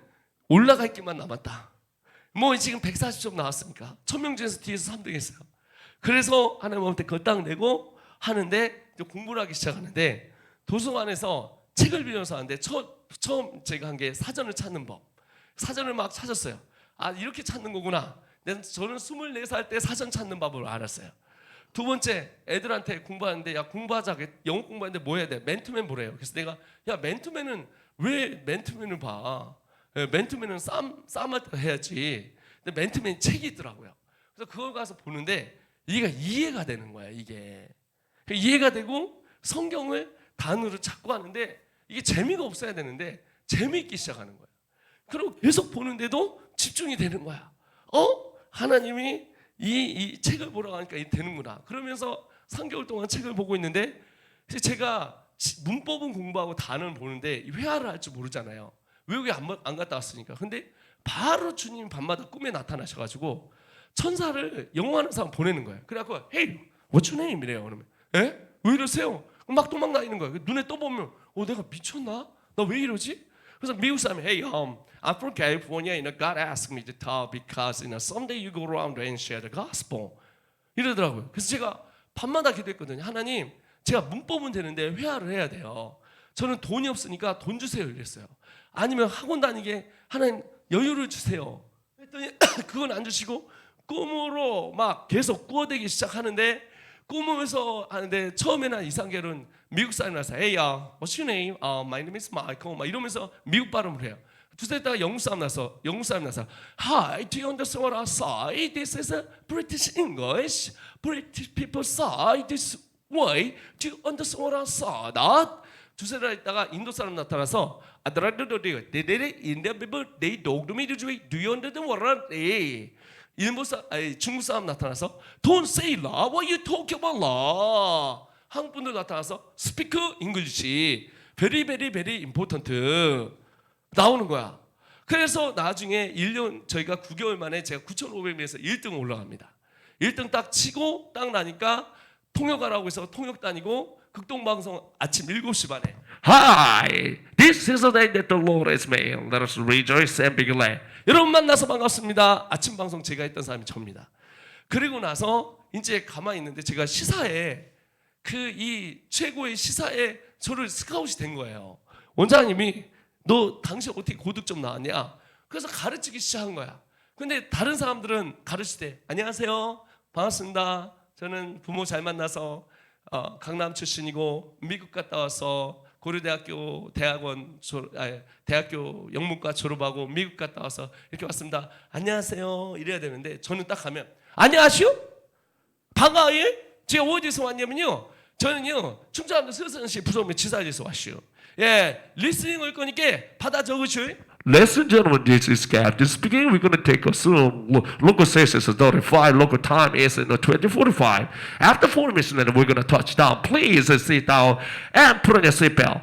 올라갈 길만 남았다. 뭐 지금 140점 나왔으니까 1000명 중에서 뒤에서 3등 했어요. 그래서 하나님한테 그걸 딱 내고 하는데 이제 공부를 하기 시작하는데 도서관에서 책을 빌려서 하는데 처음 제가 한 게 사전을 찾는 법. 사전을 막 찾았어요. 이렇게 찾는 거구나. 저는 24살 때 사전 찾는 법을 알았어요. 두 번째, 애들한테 공부하는데 야 공부하자. 영어 공부하는데 뭐 해야 돼? 맨투맨 보래요. 그래서 내가 야 맨투맨은 왜 맨투맨을 봐? 맨투맨은 싸움할 때 해야지. 근데 맨투맨 책이 있더라고요. 그래서 그걸 가서 보는데 이게 이해가 되는 거야. 이게 이해가 되고 성경을 단어로 찾고 하는데 이게 재미가 없어야 되는데 재미있기 시작하는 거야. 그리고 계속 보는데도 집중이 되는 거야. 하나님이 이 책을 보러 가니까 이게 되는구나. 그러면서 3개월 동안 책을 보고 있는데 제가 문법은 공부하고 단어는 보는데 회화를 할 줄 모르잖아요. 외국에 안 갔다 왔으니까. 근데 바로 주님 밤마다 꿈에 나타나셔가지고 천사를 영어하는 사람 보내는 거예요. 그래갖고 Hey, what's your name? 이래요. 그러면 왜 이러세요? 막 도망다니는 거예요. 눈에 떠보면 내가 미쳤나? 나 왜 이러지? 그래서 미국 사람이 Hey, I'm from California. God asked me to talk because someday you go around and share the gospel. 이러더라고요. 그래서 제가 밤마다 기도했거든요. 하나님, 제가 문법은 되는데 회화를 해야 돼요. 저는 돈이 없으니까 돈 주세요 이랬어요. 아니면 학원 다니게 하나님 여유를 주세요. 했더니 그건 안 주시고 꿈으로 막 계속 꾸어대기 시작하는데 꿈으면서 하는데 처음에는 이상계는 미국 사람이라서 Hey, what's your name? My name is Michael. 막 이러면서 미국 발음을 해요. 두세 있다가 영국 사람 나서 Hi, do you understand what I say? This is a British English. British people say this way. Do you understand what I say? Not. 두세 달 있다가 인도 사람 나타나서 Do you understand what I say? 중국 사람 나타나서 Don't say la. What you talking about la? 한국 분들 나타나서 Speak English. Very very very important. 나오는 거야. 그래서 나중에 1년 저희가 9개월 만에 제가 9,500명에서 1등 올라갑니다. 1등 딱 치고 딱 나니까 통역하라고 해서 통역 다니고 극동방송 아침 7시 반에 Hi, this is the day that the Lord has made. Let us rejoice and be glad. 여러분 만나서 반갑습니다. 아침 방송 제가 했던 사람이 저입니다. 그리고 나서 이제 가만히 있는데 제가 시사에 이 최고의 시사에 저를 스카웃이 된 거예요. 원장님이 너 당신 어떻게 고득점 나왔냐? 그래서 가르치기 시작한 거야. 근데 다른 사람들은 가르칠 때 안녕하세요, 반갑습니다. 저는 부모 잘 만나서 강남 출신이고 미국 갔다 와서 고려대학교 대학교 영문과 졸업하고 미국 갔다 와서 이렇게 왔습니다. 안녕하세요 이래야 되는데 저는 딱 가면 안녕하시오? 반가워요? 제가 어디서 왔냐면요, 저는요 충청남도 서산시 부속면 지사에서 왔시오. 리스닝 올 거니까 받아 적으시오. Ladies and gentlemen, this is Captain speaking. We're going to take a Zoom. Local session is 35. Local time is 20:45. After 40 minutes, then we're going to touch down. Please sit down and put on your seatbelt.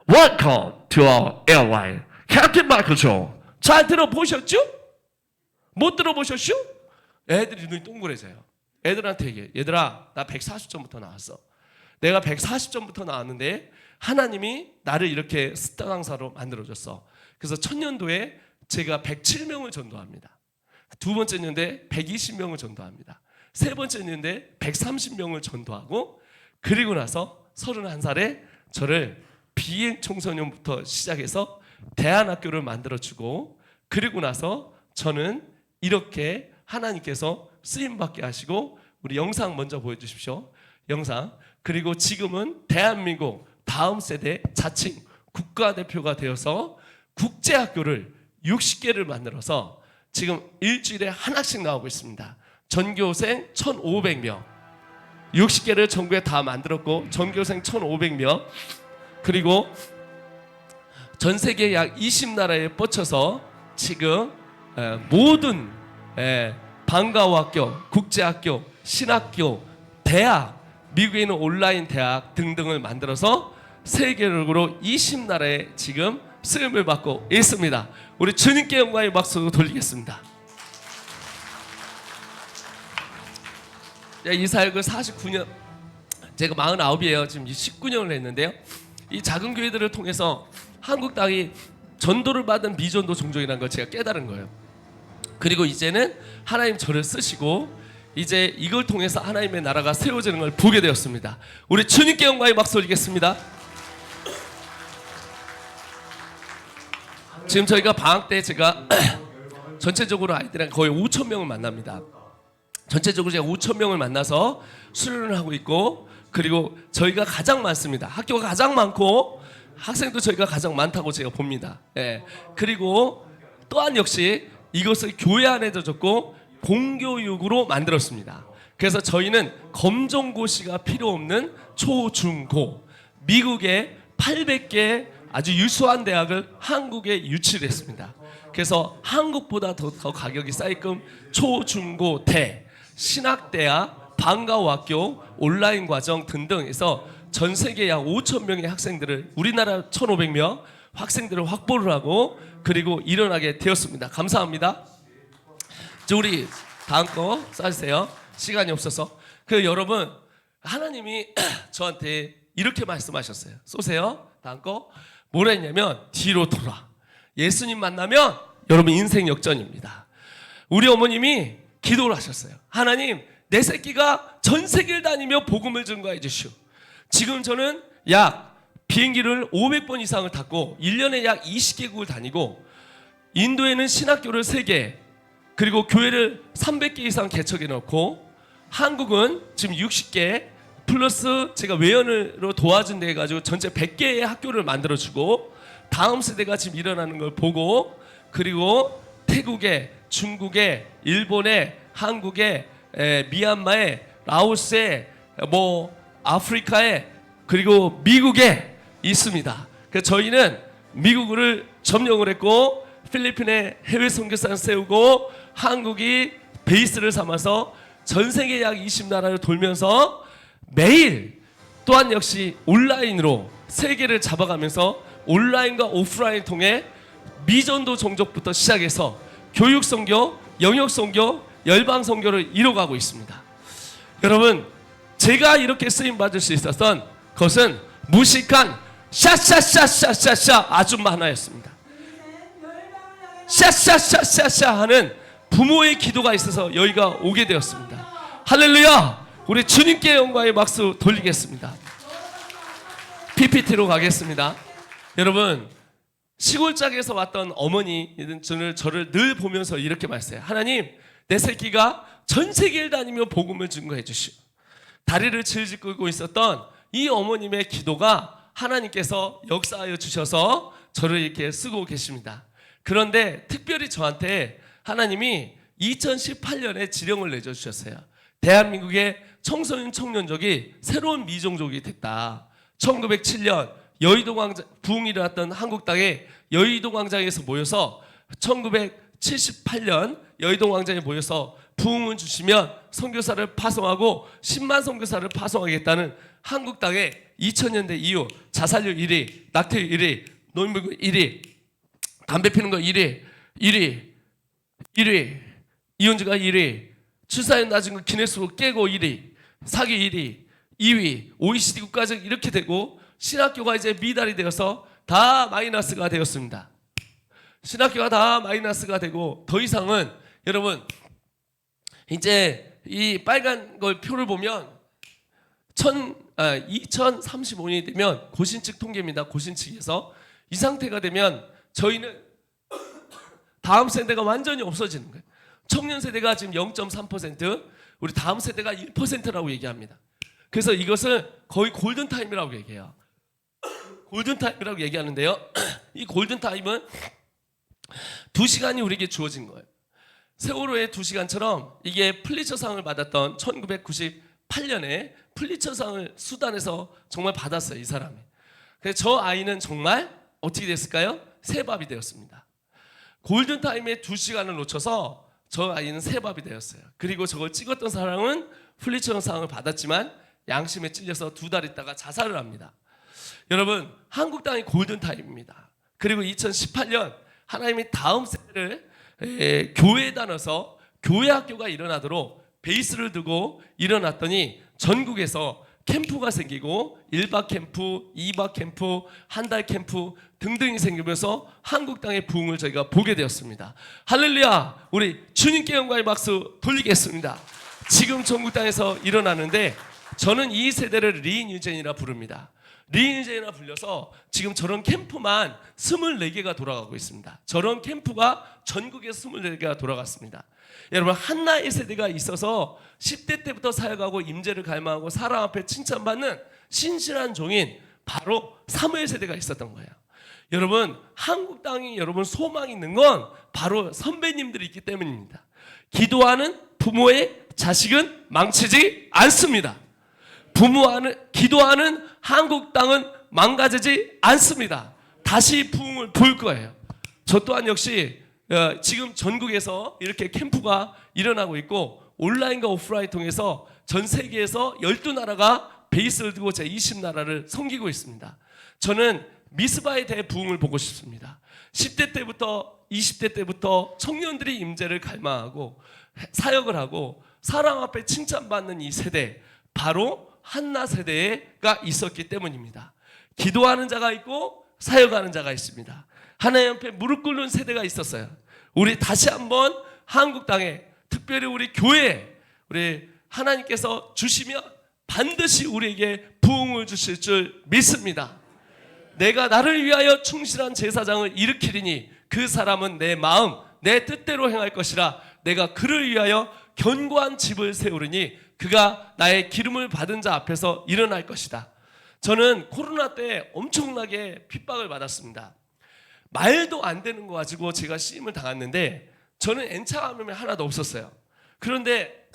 Welcome to our airline. Captain Michael Joe. 잘 들어보셨죠? 못 들어보셨죠? 애들이 눈이 동그래져요. 애들한테 얘기해. 얘들아, 나 140점부터 나왔어. 내가 140점부터 나왔는데 하나님이 나를 이렇게 스타 강사로 만들어줬어. 그래서 첫 년도에 제가 107명을 전도합니다. 두 번째 년도에 120명을 전도합니다. 세 번째 년도에 130명을 전도하고, 그리고 나서 31살에 저를 비행 청소년부터 시작해서 대안학교를 만들어주고, 그리고 나서 저는 이렇게 하나님께서 쓰임받게 하시고, 우리 영상 먼저 보여주십시오. 영상. 그리고 지금은 대한민국 다음 세대 자칭 국가대표가 되어서 국제학교를 60개를 만들어서 지금 일주일에 한 학씩 나오고 있습니다. 전교생 1,500명, 60개를 전국에 다 만들었고 전교생 1,500명, 그리고 전 세계 약 20나라에 뻗쳐서 지금 모든 방과후 학교, 국제학교, 신학교, 대학, 미국에 있는 온라인 대학 등등을 만들어서 세계적으로 20나라에 지금 쓰임을 받고 있습니다. 우리 주님께 영광의 박수 돌리겠습니다. 이사역을 49년, 제가 49이에요. 지금 19년을 했는데요. 이 작은 교회들을 통해서 한국 땅이 전도를 받은 미전도 종족이라는 걸 제가 깨달은 거예요. 그리고 이제는 하나님 저를 쓰시고 이제 이걸 통해서 하나님의 나라가 세워지는 걸 보게 되었습니다. 우리 주님께 영광의 박수 올리겠습니다. 지금 저희가 방학 때 제가 전체적으로 아이들이랑 거의 5,000명을 만납니다. 전체적으로 제가 5,000명을 만나서 수련을 하고 있고, 그리고 저희가 가장 많습니다. 학교가 가장 많고 학생도 저희가 가장 많다고 제가 봅니다. 예. 그리고 또한 역시 이것을 교회 안에도 줬고 공교육으로 만들었습니다. 그래서 저희는 검정고시가 필요 없는 초, 중, 고, 미국의 800개 아주 유수한 대학을 한국에 유치를 했습니다. 그래서 한국보다 더 가격이 싸게끔 초, 중, 고, 대, 신학대학, 방과후학교, 온라인 과정 등등해서 전 세계 약 5,000명의 학생들을, 우리나라 1,500명 학생들을 확보를 하고 그리고 일어나게 되었습니다. 감사합니다. 우리 다음 거 써주세요. 시간이 없어서. 여러분, 하나님이 저한테 이렇게 말씀하셨어요. 쏘세요. 다음 거. 뭐라 했냐면 뒤로 돌아. 예수님 만나면 여러분 인생 역전입니다. 우리 어머님이 기도를 하셨어요. 하나님, 내 새끼가 전 세계를 다니며 복음을 전가해 주시오. 지금 저는 약 비행기를 500번 이상을 탔고 1년에 약 20개국을 다니고 인도에는 신학교를 3개, 그리고 교회를 300개 이상 개척해 놓고, 한국은 지금 60개 플러스 제가 외연으로 도와준 데 해가지고 전체 100개의 학교를 만들어주고, 다음 세대가 지금 일어나는 걸 보고, 그리고 태국에, 중국에, 일본에, 한국에, 미얀마에, 라오스에, 아프리카에, 그리고 미국에 있습니다. 그래서 저희는 미국을 점령을 했고 필리핀에 해외 선교사를 세우고 한국이 베이스를 삼아서 전 세계 약 20나라를 돌면서 매일 또한 역시 온라인으로 세계를 잡아가면서 온라인과 오프라인 통해 미전도 종족부터 시작해서 교육 선교, 영역 선교, 열방 선교를 이뤄가고 있습니다. 여러분, 제가 이렇게 쓰임 받을 수 있었던 것은 무식한 샤샤샤샤샤샤 아줌마 하나였습니다. 샤샤샤샤샤 하는 부모의 기도가 있어서 여기가 오게 되었습니다. 할렐루야! 우리 주님께 영광의 박수 돌리겠습니다. PPT로 가겠습니다. 여러분, 시골짝에서 왔던 어머니는 저를 늘 보면서 이렇게 말했어요. 하나님, 내 새끼가 전 세계를 다니며 복음을 증거해 주시오. 다리를 질질 끌고 있었던 이 어머님의 기도가 하나님께서 역사하여 주셔서 저를 이렇게 쓰고 계십니다. 그런데 특별히 저한테 하나님이 2018년에 지령을 내주셨어요. 대한민국의 청소년 청년족이 새로운 미종족이 됐다. 1907년 여의도 광장, 부흥이 일어났던 한국 땅에 여의도 광장에서 모여서 1978년 여의도 광장에 모여서 부흥을 주시면 선교사를 파송하고 10만 선교사를 파송하겠다는 한국 땅에 2000년대 이후 자살률 1위, 낙태율 1위, 노인불구 1위, 담배 피는 거 1위, 이혼주가 1위, 출산율 낮은 거 기네스북 깨고 1위, 사기 1위, 2위, OECD 국가적 이렇게 되고 신학교가 이제 미달이 되어서 다 마이너스가 되었습니다. 신학교가 다 마이너스가 되고 더 이상은 여러분 이제 이 빨간 걸 표를 보면 2035년이 되면 고신측 통계입니다. 고신측에서 이 상태가 되면 저희는 다음 세대가 완전히 없어지는 거예요. 청년 세대가 지금 0.3%, 우리 다음 세대가 1%라고 얘기합니다. 그래서 이것을 거의 골든타임이라고 얘기해요. 골든타임이라고 얘기하는데요. 이 골든타임은 2시간이 우리에게 주어진 거예요. 세월호의 2시간처럼 이게 플리처상을 받았던 1998년에 플리처상을 수단에서 정말 받았어요. 이 사람이. 그래서 저 아이는 정말 어떻게 됐을까요? 새밥이 되었습니다. 골든타임의 2시간을 놓쳐서 저 아이는 새밥이 되었어요. 그리고 저걸 찍었던 사람은 플리처상을 받았지만 양심에 찔려서 2달 있다가 자살을 합니다. 여러분, 한국 땅이 골든타임입니다. 그리고 2018년 하나님이 다음 세대를 교회에다 넣어서 교회 학교가 일어나도록 베이스를 두고 일어났더니 전국에서 캠프가 생기고 1박 캠프, 2박 캠프, 한 달 캠프 등등이 생기면서 한국 땅의 부흥을 저희가 보게 되었습니다. 할렐루야! 우리 주님께 영광의 박수 돌리겠습니다. 지금 전국 땅에서 일어나는데 저는 이 세대를 리뉴젠이라 부릅니다. 리뉴젠이라 불려서 지금 저런 캠프만 24개가 돌아가고 있습니다. 저런 캠프가 전국에서 24개가 돌아갔습니다. 여러분, 한나의 세대가 있어서 10대 때부터 사역하고 임재를 갈망하고 사람 앞에 칭찬받는 신실한 종인 바로 사무엘 세대가 있었던 거예요. 여러분, 한국 땅이 여러분 소망이 있는 건 바로 선배님들이 있기 때문입니다. 기도하는 부모의 자식은 망치지 않습니다. 기도하는 한국 땅은 망가지지 않습니다. 다시 부흥을 볼 거예요. 저 또한 역시 지금 전국에서 이렇게 캠프가 일어나고 있고 온라인과 오프라인 통해서 전 세계에서 12나라가 베이스를 두고 제 20나라를 섬기고 있습니다. 저는 미스바의 대부흥을 보고 싶습니다. 10대 때부터 20대 때부터 청년들이 임재를 갈망하고 사역을 하고 사람 앞에 칭찬받는 이 세대, 바로 한나 세대가 있었기 때문입니다. 기도하는 자가 있고 사역하는 자가 있습니다. 하나님 앞에 무릎 꿇는 세대가 있었어요. 우리 다시 한번 한국 땅에, 특별히 우리 교회에 우리 하나님께서 주시면 반드시 우리에게 부흥을 주실 줄 믿습니다. 내가 나를 위하여 충실한 제사장을 일으키리니 그 사람은 내 마음 내 뜻대로 행할 것이라. 내가 그를 위하여 견고한 집을 세우리니 그가 나의 기름을 받은 자 앞에서 일어날 것이다. 저는 코로나 때 엄청나게 핍박을 받았습니다. 말도 안 되는 거 가지고 제가 시임을 당했는데 저는 N차 감염이 하나도 없었어요. 그런데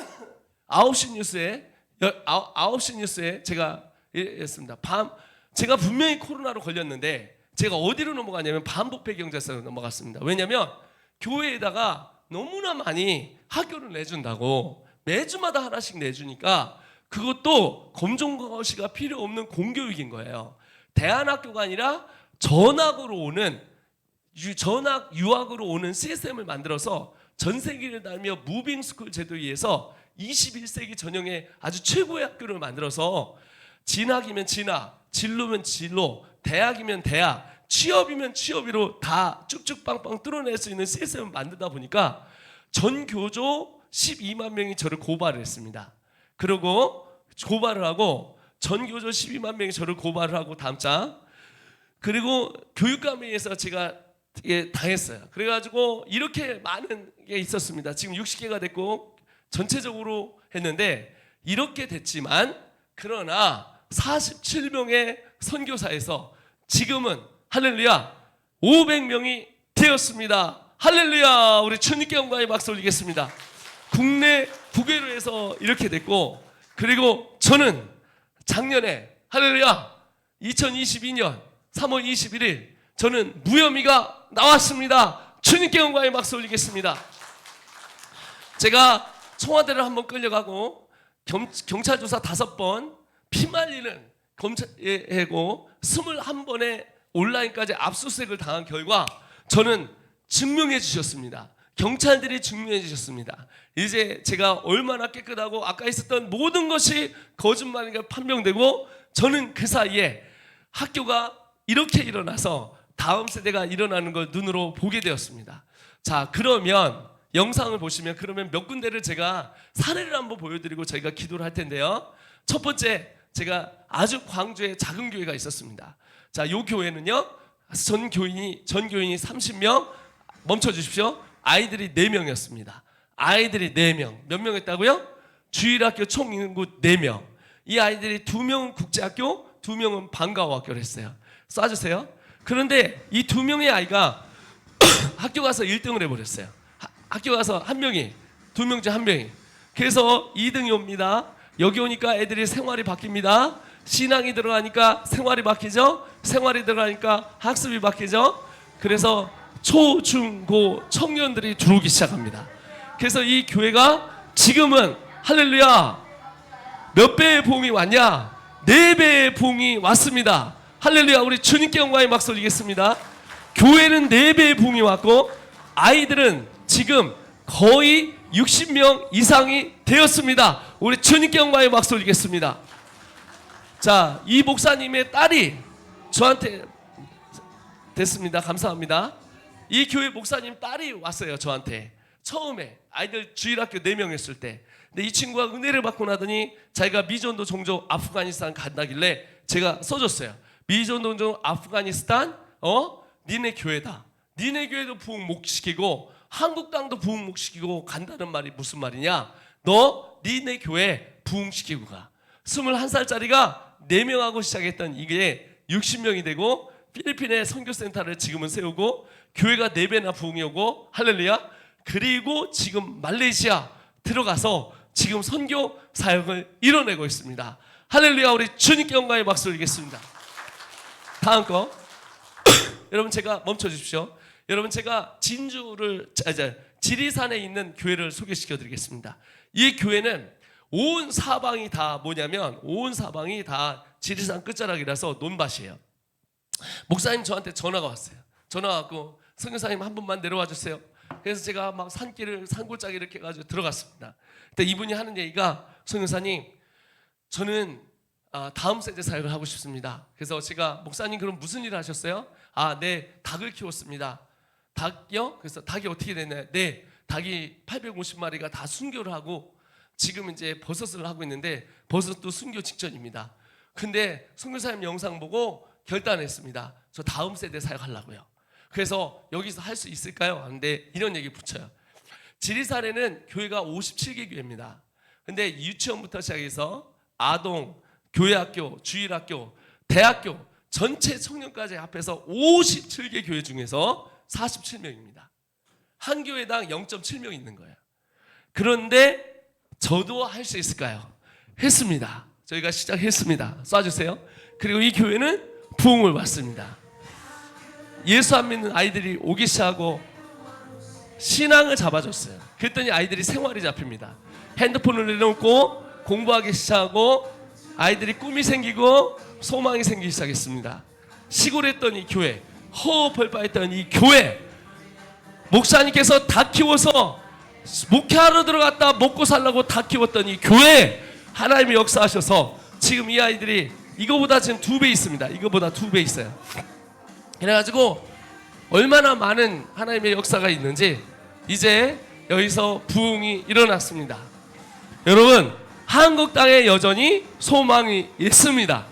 9시 뉴스에 제가 했습니다. 제가 분명히 코로나로 걸렸는데 제가 어디로 넘어가냐면 반부패 경제사로 넘어갔습니다. 왜냐하면 교회에다가 너무나 많이 학교를 내준다고 매주마다 하나씩 내주니까 그것도 검정고시가 필요 없는 공교육인 거예요. 대안학교가 아니라 전학으로 오는 유학으로 오는 시스템을 만들어서 전 세계를 다니며 무빙스쿨 제도에 의해서 21세기 전형의 아주 최고의 학교를 만들어서 진학이면 진학, 진로면 진로, 대학이면 대학, 취업이면 취업으로 다 쭉쭉 빵빵 뚫어낼 수 있는 시스템을 만들다 보니까 전 교조 12만 명이 저를 고발을 했습니다. 그리고 고발을 하고 전 교조 12만 명이 저를 고발을 하고 다음 장, 그리고 교육감회에서 제가 당했어요. 그래가지고 이렇게 많은 게 있었습니다. 지금 60개가 됐고 전체적으로 했는데 이렇게 됐지만 그러나 47명의 선교사에서 지금은 할렐루야 500명이 되었습니다. 할렐루야. 우리 주님께 영광의 박수 올리겠습니다. 국내 국외로해서 이렇게 됐고, 그리고 저는 작년에 할렐루야 2022년 3월 21일 저는 무혐의가 나왔습니다. 주님께 영광의 박수 올리겠습니다. 제가 청와대를 한번 끌려가고 경찰 조사 5번, 피말리는 검찰하고 21번의 온라인까지 압수수색을 당한 결과 저는 증명해 주셨습니다. 경찰들이 증명해 주셨습니다. 이제 제가 얼마나 깨끗하고 아까 있었던 모든 것이 거짓말인가 판명되고, 저는 그 사이에 학교가 이렇게 일어나서 다음 세대가 일어나는 걸 눈으로 보게 되었습니다. 자, 그러면 영상을 보시면 그러면 몇 군데를 제가 사례를 한번 보여드리고 저희가 기도를 할 텐데요. 첫 번째, 제가 아주 광주에 작은 교회가 있었습니다. 자, 이 교회는요, 전 교인이 30명, 멈춰 주십시오. 아이들이 4명이었습니다. 아이들이 4명. 몇 명 했다고요? 주일학교 총 인구 4명. 이 아이들이 2명은 국제학교, 2명은 방과후학교를 했어요. 쏴주세요. 그런데 이 2명의 아이가 학교 가서 1등을 해버렸어요. 학교 가서 한 명이, 2명 중 한 명이. 그래서 2등이 옵니다. 여기 오니까 애들이 생활이 바뀝니다. 신앙이 들어가니까 생활이 바뀌죠. 생활이 들어가니까 학습이 바뀌죠. 그래서 초, 중, 고 청년들이 들어오기 시작합니다. 그래서 이 교회가 지금은 할렐루야, 몇 배의 부흥이 왔냐? 4배의 부흥이 왔습니다. 할렐루야. 우리 주님께 영광의 박수 올리겠습니다. 교회는 4배의 부흥이 왔고 아이들은 지금 거의 60명 이상이 되었습니다. 우리 주님께 영광의 박수 올리겠습니다. 자, 이 목사님의 딸이 저한테 됐습니다. 감사합니다. 이 교회 목사님 딸이 왔어요. 저한테 처음에 아이들 주일학교 4명 했을 때. 근데 이 친구가 은혜를 받고 나더니 자기가 미전도 종족 아프가니스탄 간다길래 제가 써줬어요. 미전도 종족 아프가니스탄, 니네 교회다. 니네 교회도 부흥 못 시키고 한국 땅도 부흥 못 시키고 간다는 말이 무슨 말이냐? 너 니네 교회 부흥 시키고 가. 21살짜리가 4명하고 시작했던 이게 60명이 되고 필리핀에 선교센터를 지금은 세우고 교회가 4배나 부흥이 오고 할렐루야. 그리고 지금 말레이시아 들어가서 지금 선교 사역을 이뤄내고 있습니다. 할렐루야. 우리 주님께 영광의 박수 올리겠습니다. 다음 거 여러분 제가 멈춰 주십시오. 여러분 제가 지리산에 있는 교회를 소개시켜 드리겠습니다. 이 교회는 온 사방이 다 뭐냐면 온 사방이 다 지리산 끝자락이라서 논밭이에요. 목사님 저한테 전화가 왔어요. 전화 왔고 선교사님 한 분만 내려와 주세요. 그래서 제가 막 산골짜기 이렇게 해가지고 들어갔습니다. 그때 이분이 하는 얘기가 선교사님 저는 다음 세대 사역을 하고 싶습니다. 그래서 제가 목사님 그럼 무슨 일을 하셨어요? 네, 닭을 키웠습니다. 닭이요? 그래서 닭이 어떻게 됐나요? 네, 닭이 850마리가 다 순교를 하고 지금 이제 버섯을 하고 있는데 버섯도 순교 직전입니다. 근데 선교사님 영상 보고 결단했습니다. 저 다음 세대 사역하려고요. 그래서 여기서 할 수 있을까요? 근데 이런 얘기 붙여요. 지리산에는 교회가 57개 교회입니다. 근데 유치원부터 시작해서 아동, 교회학교, 주일학교, 대학교 전체 청년까지 합해서 57개 교회 중에서 47명입니다. 한 교회당 0.7명 있는 거예요. 그런데 저도 할 수 있을까요? 했습니다. 저희가 시작했습니다. 쏴주세요. 그리고 이 교회는 부흥을 받습니다. 예수 안 믿는 아이들이 오기 시작하고 신앙을 잡아줬어요. 그랬더니 아이들이 생활이 잡힙니다. 핸드폰을 내려놓고 공부하기 시작하고 아이들이 꿈이 생기고 소망이 생기기 시작했습니다. 시골했던 이 교회, 허허벌빠했던 이 교회, 목사님께서 다 키워서 목회하러 들어갔다 먹고 살라고 다 키웠던 이 교회, 하나님이 역사하셔서 지금 이 아이들이 이거보다 지금 2배 있습니다. 이거보다 2배 있어요. 그래가지고 얼마나 많은 하나님의 역사가 있는지 이제 여기서 부흥이 일어났습니다. 여러분, 한국 땅에 여전히 소망이 있습니다.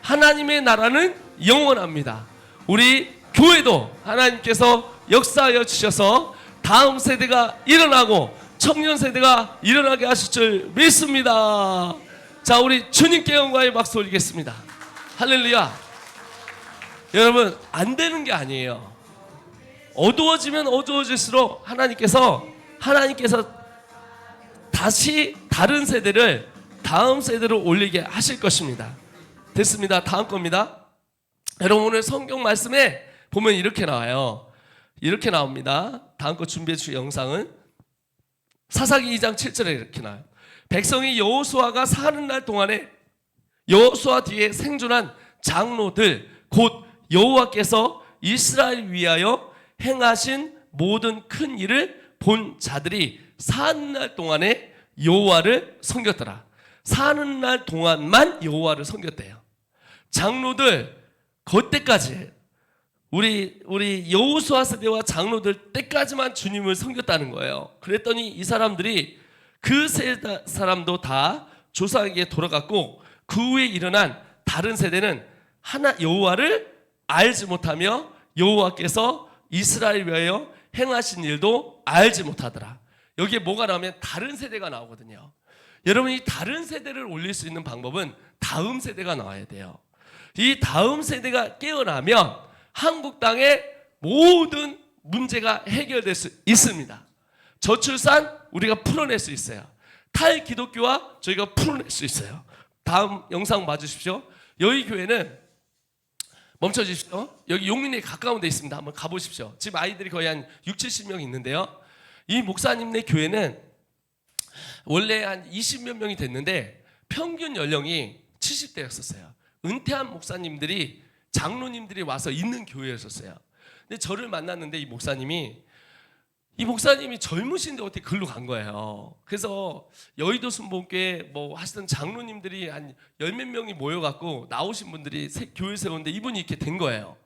하나님의 나라는 영원합니다. 우리 교회도 하나님께서 역사하여 주셔서 다음 세대가 일어나고 청년 세대가 일어나게 하실 줄 믿습니다. 자, 우리 주님께 영광의 박수 올리겠습니다. 할렐루야. 여러분, 안 되는 게 아니에요. 어두워지면 어두워질수록 하나님께서 다시 다른 세대를 다음 세대로 올리게 하실 것입니다. 됐습니다. 다음 겁니다. 여러분, 오늘 성경 말씀에 보면 이렇게 나와요. 이렇게 나옵니다. 다음 거 준비해 주신 영상은 사사기 2장 7절에 이렇게 나와요. 백성이 여호수아가 사는 날 동안에 여호수아 뒤에 생존한 장로들 곧 여호와께서 이스라엘 위하여 행하신 모든 큰 일을 본 자들이 사는 날 동안에 여호와를 섬겼더라. 사는 날 동안만 여호와를 섬겼대요. 장로들 그때까지 우리 여호수아 세대와 장로들 때까지만 주님을 섬겼다는 거예요. 그랬더니 이 사람들이 그 세대 사람도 다 조상에게 돌아갔고 그 후에 일어난 다른 세대는 하나 여호와를 알지 못하며 여호와께서 이스라엘 위하여 행하신 일도 알지 못하더라. 여기에 뭐가 나오면 다른 세대가 나오거든요. 여러분 이 다른 세대를 올릴 수 있는 방법은 다음 세대가 나와야 돼요. 이 다음 세대가 깨어나면 한국 땅의 모든 문제가 해결될 수 있습니다. 저출산 우리가 풀어낼 수 있어요. 탈기독교화 저희가 풀어낼 수 있어요. 다음 영상 봐주십시오. 여기 교회는 멈춰주십시오. 여기 용인에 가까운 데 있습니다. 한번 가보십시오. 지금 아이들이 거의 한 60-70명 있는데요. 이 목사님네 교회는 원래 한 20몇 명이 됐는데 평균 연령이 70대였었어요. 은퇴한 목사님들이 장로님들이 와서 있는 교회였었어요. 근데 저를 만났는데 이 목사님이 젊으신데 어떻게 글로 간 거예요. 그래서 여의도 순복교회 뭐 하시던 장로님들이 한 10몇 명이 모여갖고 나오신 분들이 교회 세우는데 이분이 이렇게 된 거예요.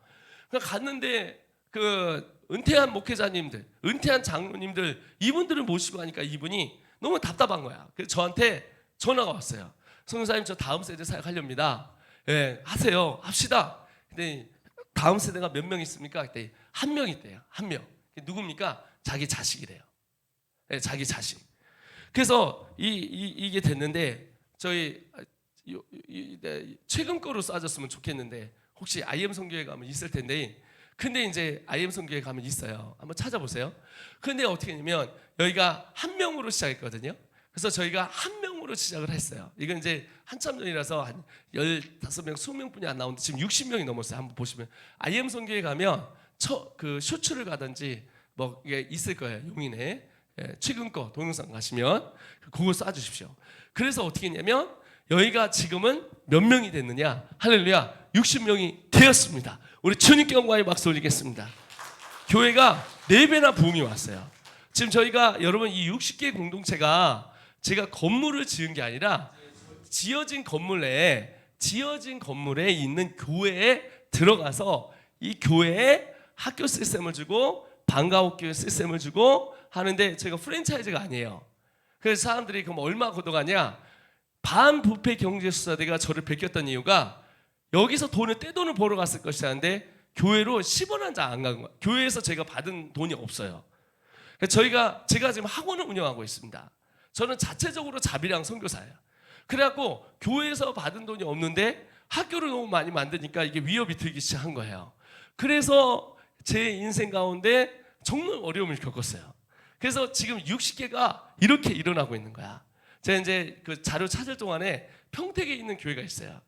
그러니까 갔는데 그 은퇴한 목회자님들, 은퇴한 장로님들 이분들을 모시고 하니까 이분이 너무 답답한 거야. 그래서 저한테 전화가 왔어요. 성교사님 저 다음 세대 사역하렵니다. 예, 하세요. 합시다. 근데 다음 세대가 몇 명 있습니까? 그때 한 명 있대요. 한 명. 누굽니까? 자기 자식이래요. 네, 자기 자식. 그래서 이게 됐는데 저희 최근 거로 쏴줬으면 좋겠는데 혹시 IM 선교회 가면 있을 텐데 근데 이제 IM 선교회 가면 있어요. 한번 찾아보세요. 근데 어떻게 했냐면 여기가 한 명으로 시작했거든요. 그래서 저희가 한 명으로 시작을 했어요. 이건 이제 한참 전이라서 한 15명, 20명뿐이 안 나오는데 지금 60명이 넘었어요. 한번 보시면 IM 선교회 가면 그 쇼츠를 가든지 뭐 이게 있을 거예요. 용인에 최근 거 동영상 가시면 그거 쏴주십시오. 그래서 어떻게 했냐면 여기가 지금은 몇 명이 됐느냐? 할렐루야, 60명이 되었습니다. 우리 주님께 영광의 박수 올리겠습니다. 교회가 4배나 부흥이 왔어요. 지금 저희가 여러분 이 60개 공동체가 제가 건물을 지은 게 아니라 지어진 건물에 있는 교회에 들어가서 이 교회에 학교 시스템을 주고 방과후교 시스템을 주고 하는데 제가 프랜차이즈가 아니에요. 그래서 사람들이 그럼 얼마 걷어가냐? 반부패 경제수사대가 저를 베꼈던 이유가 여기서 떼돈을 벌어 갔을 것이라는데 교회로 10원 한 장 안 간 거예요. 교회에서 제가 받은 돈이 없어요. 제가 지금 학원을 운영하고 있습니다. 저는 자체적으로 자비랑 선교사예요. 그래갖고 교회에서 받은 돈이 없는데 학교를 너무 많이 만드니까 이게 위협이 들기 시작한 거예요. 그래서 제 인생 가운데 정말 어려움을 겪었어요. 그래서 지금 60개가 이렇게 일어나고 있는 거야. 제가 이제 그 자료 찾을 동안에 평택에 있는 교회가 있어요.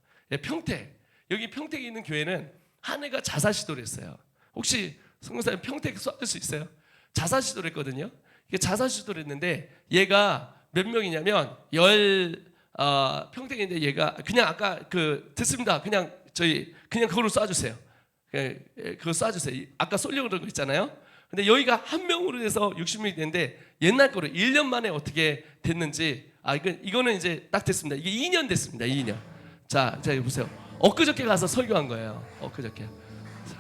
평택. 여기 평택에 있는 교회는 한 해가 자살 시도를 했어요. 혹시 성교사님 평택 쏴줄 수 있어요? 자살 시도를 했거든요. 이게 자살 시도를 했는데 얘가 몇 명이냐면 평택에 있는데 얘가 그냥 아까 듣습니다. 그냥 그걸로 쏴주세요. 그거 쏴주세요. 아까 쏠려고 그런 거 있잖아요. 근데 여기가 한 명으로 돼서 60명이 됐는데 옛날 거로 1년 만에 어떻게 됐는지 이거는 이제 딱 됐습니다. 이게 2년 됐습니다. 2년. 자 보세요. 엊그저께 가서 설교한 거예요. 엊그저께. 자,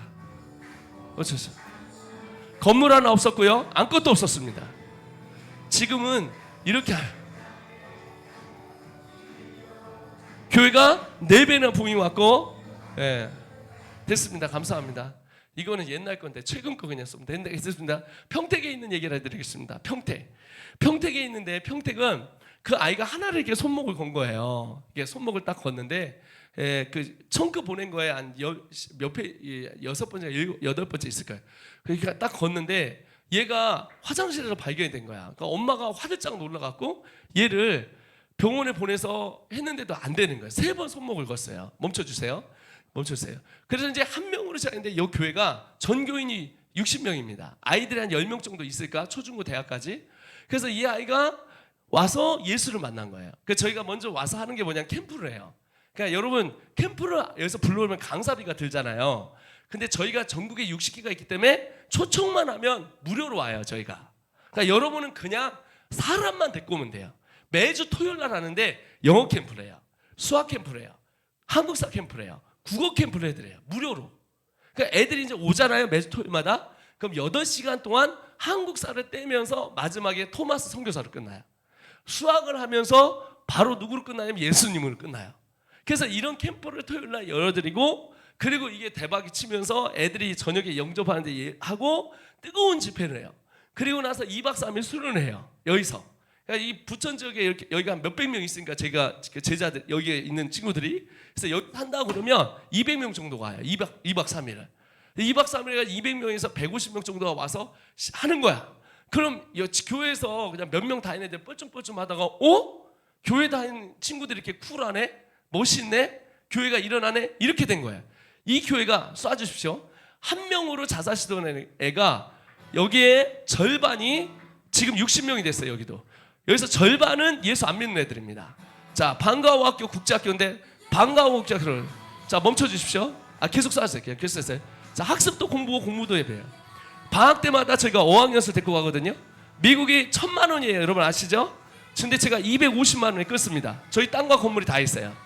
어쩌죠? 건물 하나 없었고요. 아무것도 없었습니다. 지금은 이렇게 교회가 4배나 부흥이 왔고 됐습니다. 감사합니다. 이거는 옛날 건데 최근 거 그냥 쓰면 된다 했습니다. 평택에 있는 얘기를 해드리겠습니다. 평택에 있는데 평택은 그 아이가 하나를 이렇게 손목을 건 거예요. 이게 손목을 딱 걷는데 그 청크 보낸 거에 한 몇 회 6번째 8번째 있을 거예요. 그러니까 딱 걷는데 얘가 화장실에서 발견이 된 거야. 그러니까 엄마가 화들짝 놀라갖고 얘를 병원에 보내서 했는데도 안 되는 거예요. 3번 손목을 걷어요. 멈춰주세요. 그래서 이제 한 명으로 시작했는데 이 교회가 전 교인이 60명입니다. 아이들이 한 10명 정도 있을까? 초중고 대학까지. 그래서 이 아이가 와서 예수를 만난 거예요. 그래서 저희가 먼저 와서 하는 게 뭐냐면 캠프를 해요. 그러니까 여러분 캠프를 여기서 불러오면 강사비가 들잖아요. 근데 저희가 전국에 60개가 있기 때문에 초청만 하면 무료로 와요. 저희가. 그러니까 여러분은 그냥 사람만 데리고 오면 돼요. 매주 토요일 날 하는데 영어 캠프를 해요. 수학 캠프를 해요. 한국사 캠프를 해요. 국어 캠프를 해드려요. 무료로. 그러니까 애들이 이제 오잖아요. 매주 토요일마다. 그럼 8시간 동안 한국사를 떼면서 마지막에 토마스 선교사로 끝나요. 수학을 하면서 바로 누구로 끝나냐면 예수님으로 끝나요. 그래서 이런 캠프를 토요일 날 열어드리고, 그리고 이게 대박이 치면서 애들이 저녁에 영접하는데 하고 뜨거운 집회를 해요. 그리고 나서 2박 3일 수련을 해요. 여기서. 그러니까 이 부천 지역에 이렇게 여기가 한 몇백 명 있으니까 제가 제자들 여기에 있는 친구들이, 그래서 여기 한다고 그러면 200명 정도가 와요. 2박 3일을. 2박 3일에 200명에서 150명 정도가 와서 하는 거야. 그럼 교회에서 그냥 몇 명 다니는데 뻘쭘뻘쭘 하다가 교회 다니는 친구들이 이렇게 쿨하네? 멋있네? 교회가 일어나네? 이렇게 된 거야. 이 교회가 쏴주십시오. 한 명으로 자살 시도하는 애가 여기에 절반이 지금 60명이 됐어요. 여기도. 여기서 절반은 예수 안 믿는 애들입니다. 자, 방과후학교 국제학교인데 방과후 국제학교를 자 멈춰 주십시오. 계속 쏴주세요. 그냥 계속 쏴주세요. 자, 학습도 공부고 공부도 예배예요. 방학 때마다 저희가 어학연수 데리고 가거든요. 미국이 1,000만 원이에요. 여러분 아시죠? 근데 제가 250만 원에 끊습니다. 저희 땅과 건물이 다 있어요.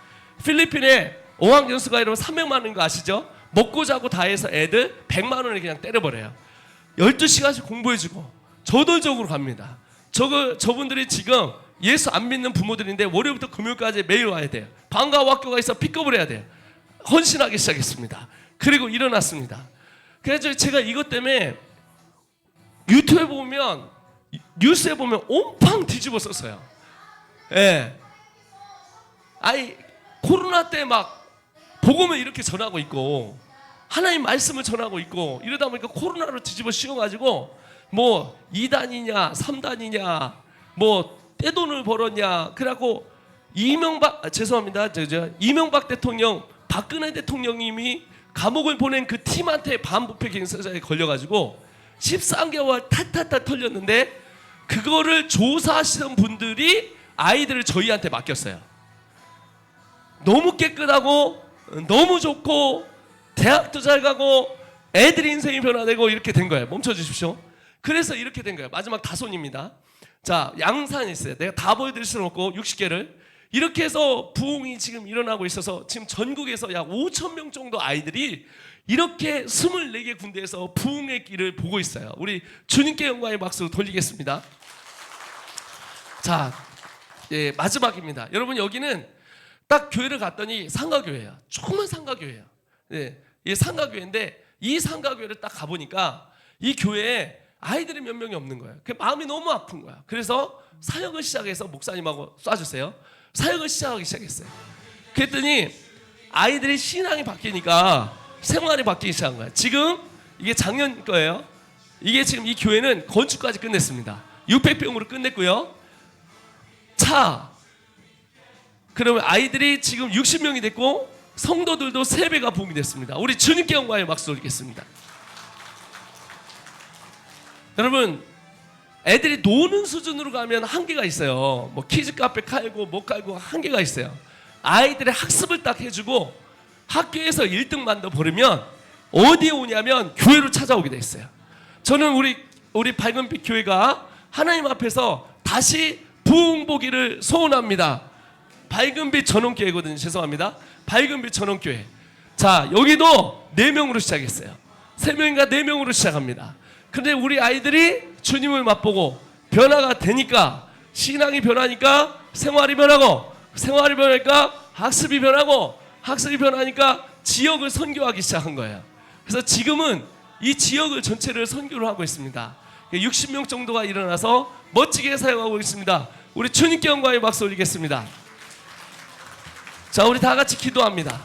필리핀에 어학연수가 이러면 300만 원인 거 아시죠? 먹고 자고 다 해서 애들 100만 원에 그냥 때려버려요. 12시간씩 공부해주고 저돌적으로 갑니다. 저분들이 지금 예수 안 믿는 부모들인데 월요일부터 금요일까지 매일 와야 돼요. 방과후 학교가 있어 픽업을 해야 돼요. 헌신하기 시작했습니다. 그리고 일어났습니다. 그래서 제가 이것 때문에 유튜브에 보면, 뉴스에 보면 온팡 뒤집어 썼어요. 예. 아니 코로나 때 막 복음을 이렇게 전하고 있고 하나님 말씀을 전하고 있고 이러다 보니까 코로나로 뒤집어 씌워가지고 뭐 2단이냐 3단이냐 뭐 떼돈을 벌었냐, 그래갖고 이명박 대통령, 박근혜 대통령님이 감옥을 보낸 그 팀한테 반부패 경사자에 걸려가지고 13개월 탈탈탈 털렸는데, 그거를 조사하시던 분들이 아이들을 저희한테 맡겼어요. 너무 깨끗하고 너무 좋고 대학도 잘 가고 애들 인생이 변화되고 이렇게 된 거예요. 멈춰 주십시오. 그래서 이렇게 된 거예요. 마지막 다손입니다. 자, 양산이 있어요. 내가 다 보여드릴 수는 없고 60개를 이렇게 해서 부흥이 지금 일어나고 있어서 지금 전국에서 약 5,000명 정도 아이들이 이렇게 24개 군데에서 부흥의 길을 보고 있어요. 우리 주님께 영광의 박수 돌리겠습니다. 자, 예, 마지막입니다. 여러분, 여기는 딱 교회를 갔더니 상가교회예요. 조그만 상가교회예요. 예, 이 상가교회인데 이 상가교회를 딱 가보니까 이 교회에 아이들이 몇 명이 없는 거예요. 그 마음이 너무 아픈 거야. 그래서 사역을 시작해서, 목사님하고 쏴주세요. 사역을 시작하기 시작했어요. 그랬더니 아이들이 신앙이 바뀌니까 생활이 바뀌기 시작한 거야. 지금 이게 작년 거예요. 이게 지금 이 교회는 건축까지 끝냈습니다. 600평으로 끝냈고요. 그러면 아이들이 지금 60명이 됐고 성도들도 3배가 부흥이 됐습니다. 우리 주님께 영광의 박수 돌리겠습니다. 여러분, 애들이 노는 수준으로 가면 한계가 있어요. 뭐 키즈 카페 깔고 뭐 깔고 한계가 있어요. 아이들의 학습을 딱 해주고 학교에서 1등만 더 버리면 어디에 오냐면 교회로 찾아오게 돼 있어요. 저는 우리 밝은빛 교회가 하나님 앞에서 다시 부흥 보기를 소원합니다. 밝은빛 전원교회거든요. 죄송합니다. 밝은빛 전원교회. 자, 여기도 4명으로 시작했어요. 3명인가 4명으로 시작합니다. 근데 우리 아이들이 주님을 맛보고 변화가 되니까, 신앙이 변하니까 생활이 변하고, 생활이 변하니까 학습이 변하고, 학습이 변하니까 지역을 선교하기 시작한 거예요. 그래서 지금은 이 지역을 전체를 선교를 하고 있습니다. 60명 정도가 일어나서 멋지게 사용하고 있습니다. 우리 주님께 영광의 박수 올리겠습니다. 자, 우리 다 같이 기도합니다.